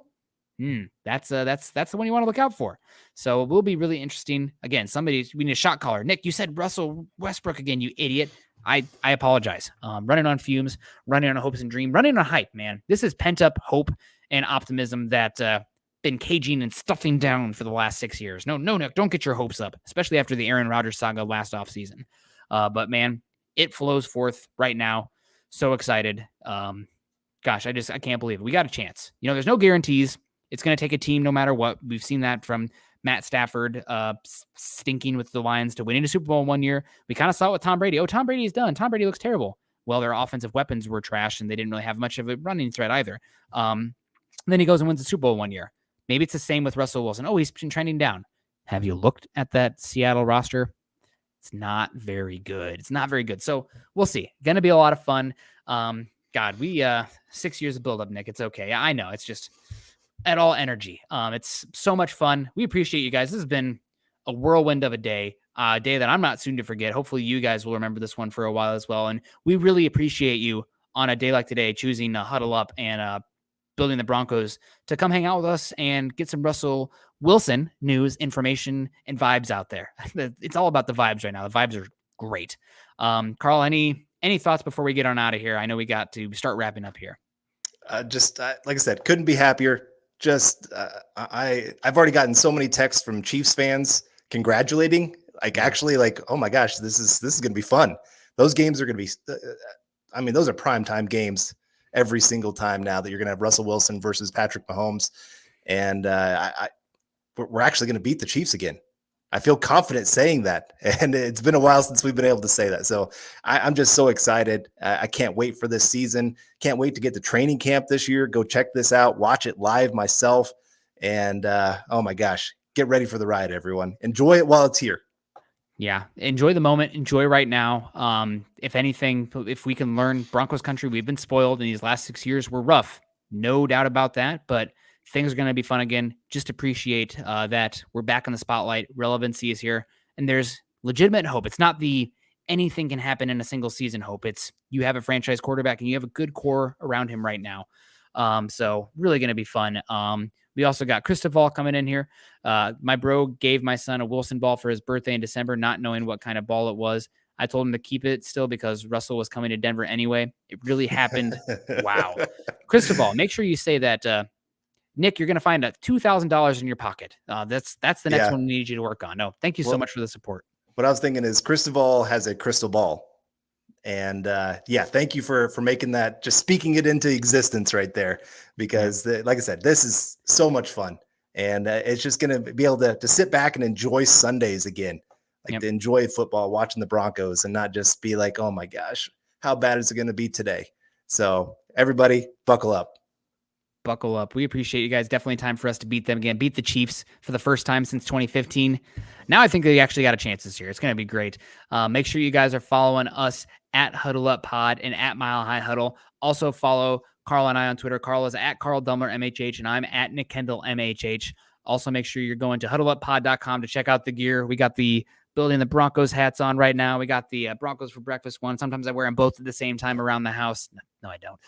Speaker 1: that's the one you want to look out for. So it will be really interesting. Again, we need a shot caller. Nick, you said Russell Westbrook again, you idiot. I apologize. Running on fumes, running on hopes and dreams, running on hype, man. This is pent up hope and optimism that been caging and stuffing down for the last 6 years. No, Nick, don't get your hopes up, especially after the Aaron Rodgers saga last offseason. But man, it flows forth right now. So excited. Gosh, I can't believe it. We got a chance. There's no guarantees. It's going to take a team no matter what. We've seen that from Matt Stafford stinking with the Lions to winning a Super Bowl 1 year. We kind of saw it with Tom Brady. Oh, Tom Brady's done. Tom Brady looks terrible. Well, their offensive weapons were trashed, and they didn't really have much of a running threat either. Then he goes and wins the Super Bowl 1 year. Maybe it's the same with Russell Wilson. Oh, he's been trending down. Have you looked at that Seattle roster? It's not very good. So we'll see. Going to be a lot of fun. God, we 6 years of buildup, Nick. It's okay. I know. It's just at all energy. It's so much fun. We appreciate you guys. This has been a whirlwind of a day that I'm not soon to forget. Hopefully you guys will remember this one for a while as well. And we really appreciate you on a day like today, choosing to huddle up and building the Broncos to come hang out with us and get some Russell Wilson news, information, and vibes out there. It's all about the vibes right now. The vibes are great. Carl, any thoughts before we get on out of here? I know we got to start wrapping up here.
Speaker 2: Like I said, couldn't be happier. I've already gotten so many texts from Chiefs fans congratulating, oh my gosh, this is going to be fun. Those games are going to be, those are primetime games every single time now that you're going to have Russell Wilson versus Patrick Mahomes. And we're actually going to beat the Chiefs again. I feel confident saying that. And it's been a while since we've been able to say that. So I'm just so excited. I can't wait for this season. Can't wait to get to training camp this year. Go check this out, watch it live myself. And oh my gosh, get ready for the ride, everyone. Enjoy it while it's here.
Speaker 1: Yeah, enjoy the moment. Enjoy right now. If anything, if we can learn Broncos country, we've been spoiled in these last 6 years. We're rough, no doubt about that. But things are going to be fun again. Just appreciate that we're back in the spotlight. Relevancy is here, and there's legitimate hope. It's not the anything can happen in a single season hope. It's you have a franchise quarterback and you have a good core around him right now. So really going to be fun. We also got Cristobal coming in here. My bro gave my son a Wilson ball for his birthday in December, not knowing what kind of ball it was. I told him to keep it still because Russell was coming to Denver anyway. It really happened. Wow. Cristobal, make sure you say that, Nick, you're going to find $2,000 in your pocket. That's the next one we need you to work on. No, thank you so much for the support.
Speaker 2: What I was thinking is Cristobal has a crystal ball. And thank you for making that, just speaking it into existence right there, because like I said, this is so much fun, and it's just going to be able to sit back and enjoy Sundays again, to enjoy football, watching the Broncos, and not just be like, oh my gosh, how bad is it going to be today? So everybody buckle up.
Speaker 1: Buckle up. We appreciate you guys. Definitely time for us to beat them again. Beat the Chiefs for the first time since 2015. Now I think they actually got a chance this year. It's going to be great. Make sure you guys are following us at Huddle Up Pod and at Mile High Huddle. Also follow Carl and I on Twitter. Carl is at Carl Dumler, MHH, and I'm at Nick Kendell, MHH. Also make sure you're going to huddleuppod.com to check out the gear. We got the building the Broncos hats on right now. We got the Broncos for breakfast one. Sometimes I wear them both at the same time around the house. No, I don't.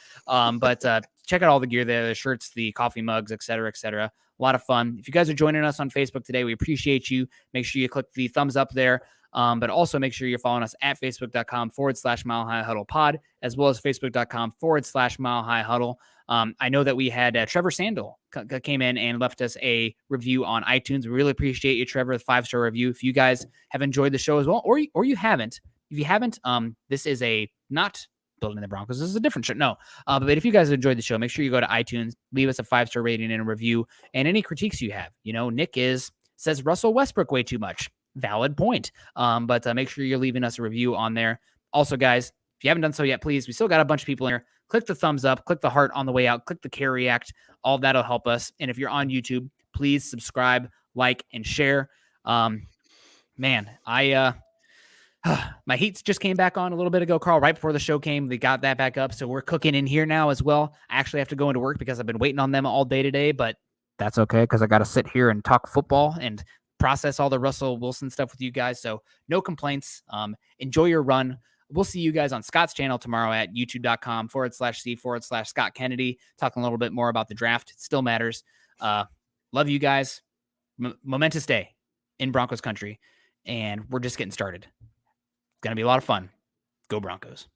Speaker 1: But check out all the gear there, the shirts, the coffee mugs, et cetera, et cetera. A lot of fun. If you guys are joining us on Facebook today, we appreciate you. Make sure you click the thumbs up there. But also make sure you're following us at facebook.com/Mile High Huddle Pod, as well as facebook.com/Mile High Huddle. I know that we had Trevor Sandel came in and left us a review on iTunes. We really appreciate you, Trevor, the 5-star review. If you guys have enjoyed the show as well, or you haven't, if you haven't, this is a not building the Broncos. This is a different show. No, but if you guys enjoyed the show, make sure you go to iTunes, leave us a 5-star rating and a review, and any critiques you have. Nick says Russell Westbrook way too much. Valid point. But make sure you're leaving us a review on there. Also, guys, if you haven't done so yet, please, we still got a bunch of people in here. Click the thumbs up, click the heart on the way out, click the care react. All that'll help us. And if you're on YouTube, please subscribe, like, and share. Man, my heats just came back on a little bit ago, Carl, right before the show came. They got that back up. So we're cooking in here now as well. I actually have to go into work because I've been waiting on them all day today, but that's okay because I got to sit here and talk football and process all the Russell Wilson stuff with you guys. So no complaints. Enjoy your run. We'll see you guys on Scott's channel tomorrow at youtube.com/C/Scott Kennedy, talking a little bit more about the draft. It still matters. Love you guys. Momentous day in Broncos country. And we're just getting started. It's going to be a lot of fun. Go Broncos.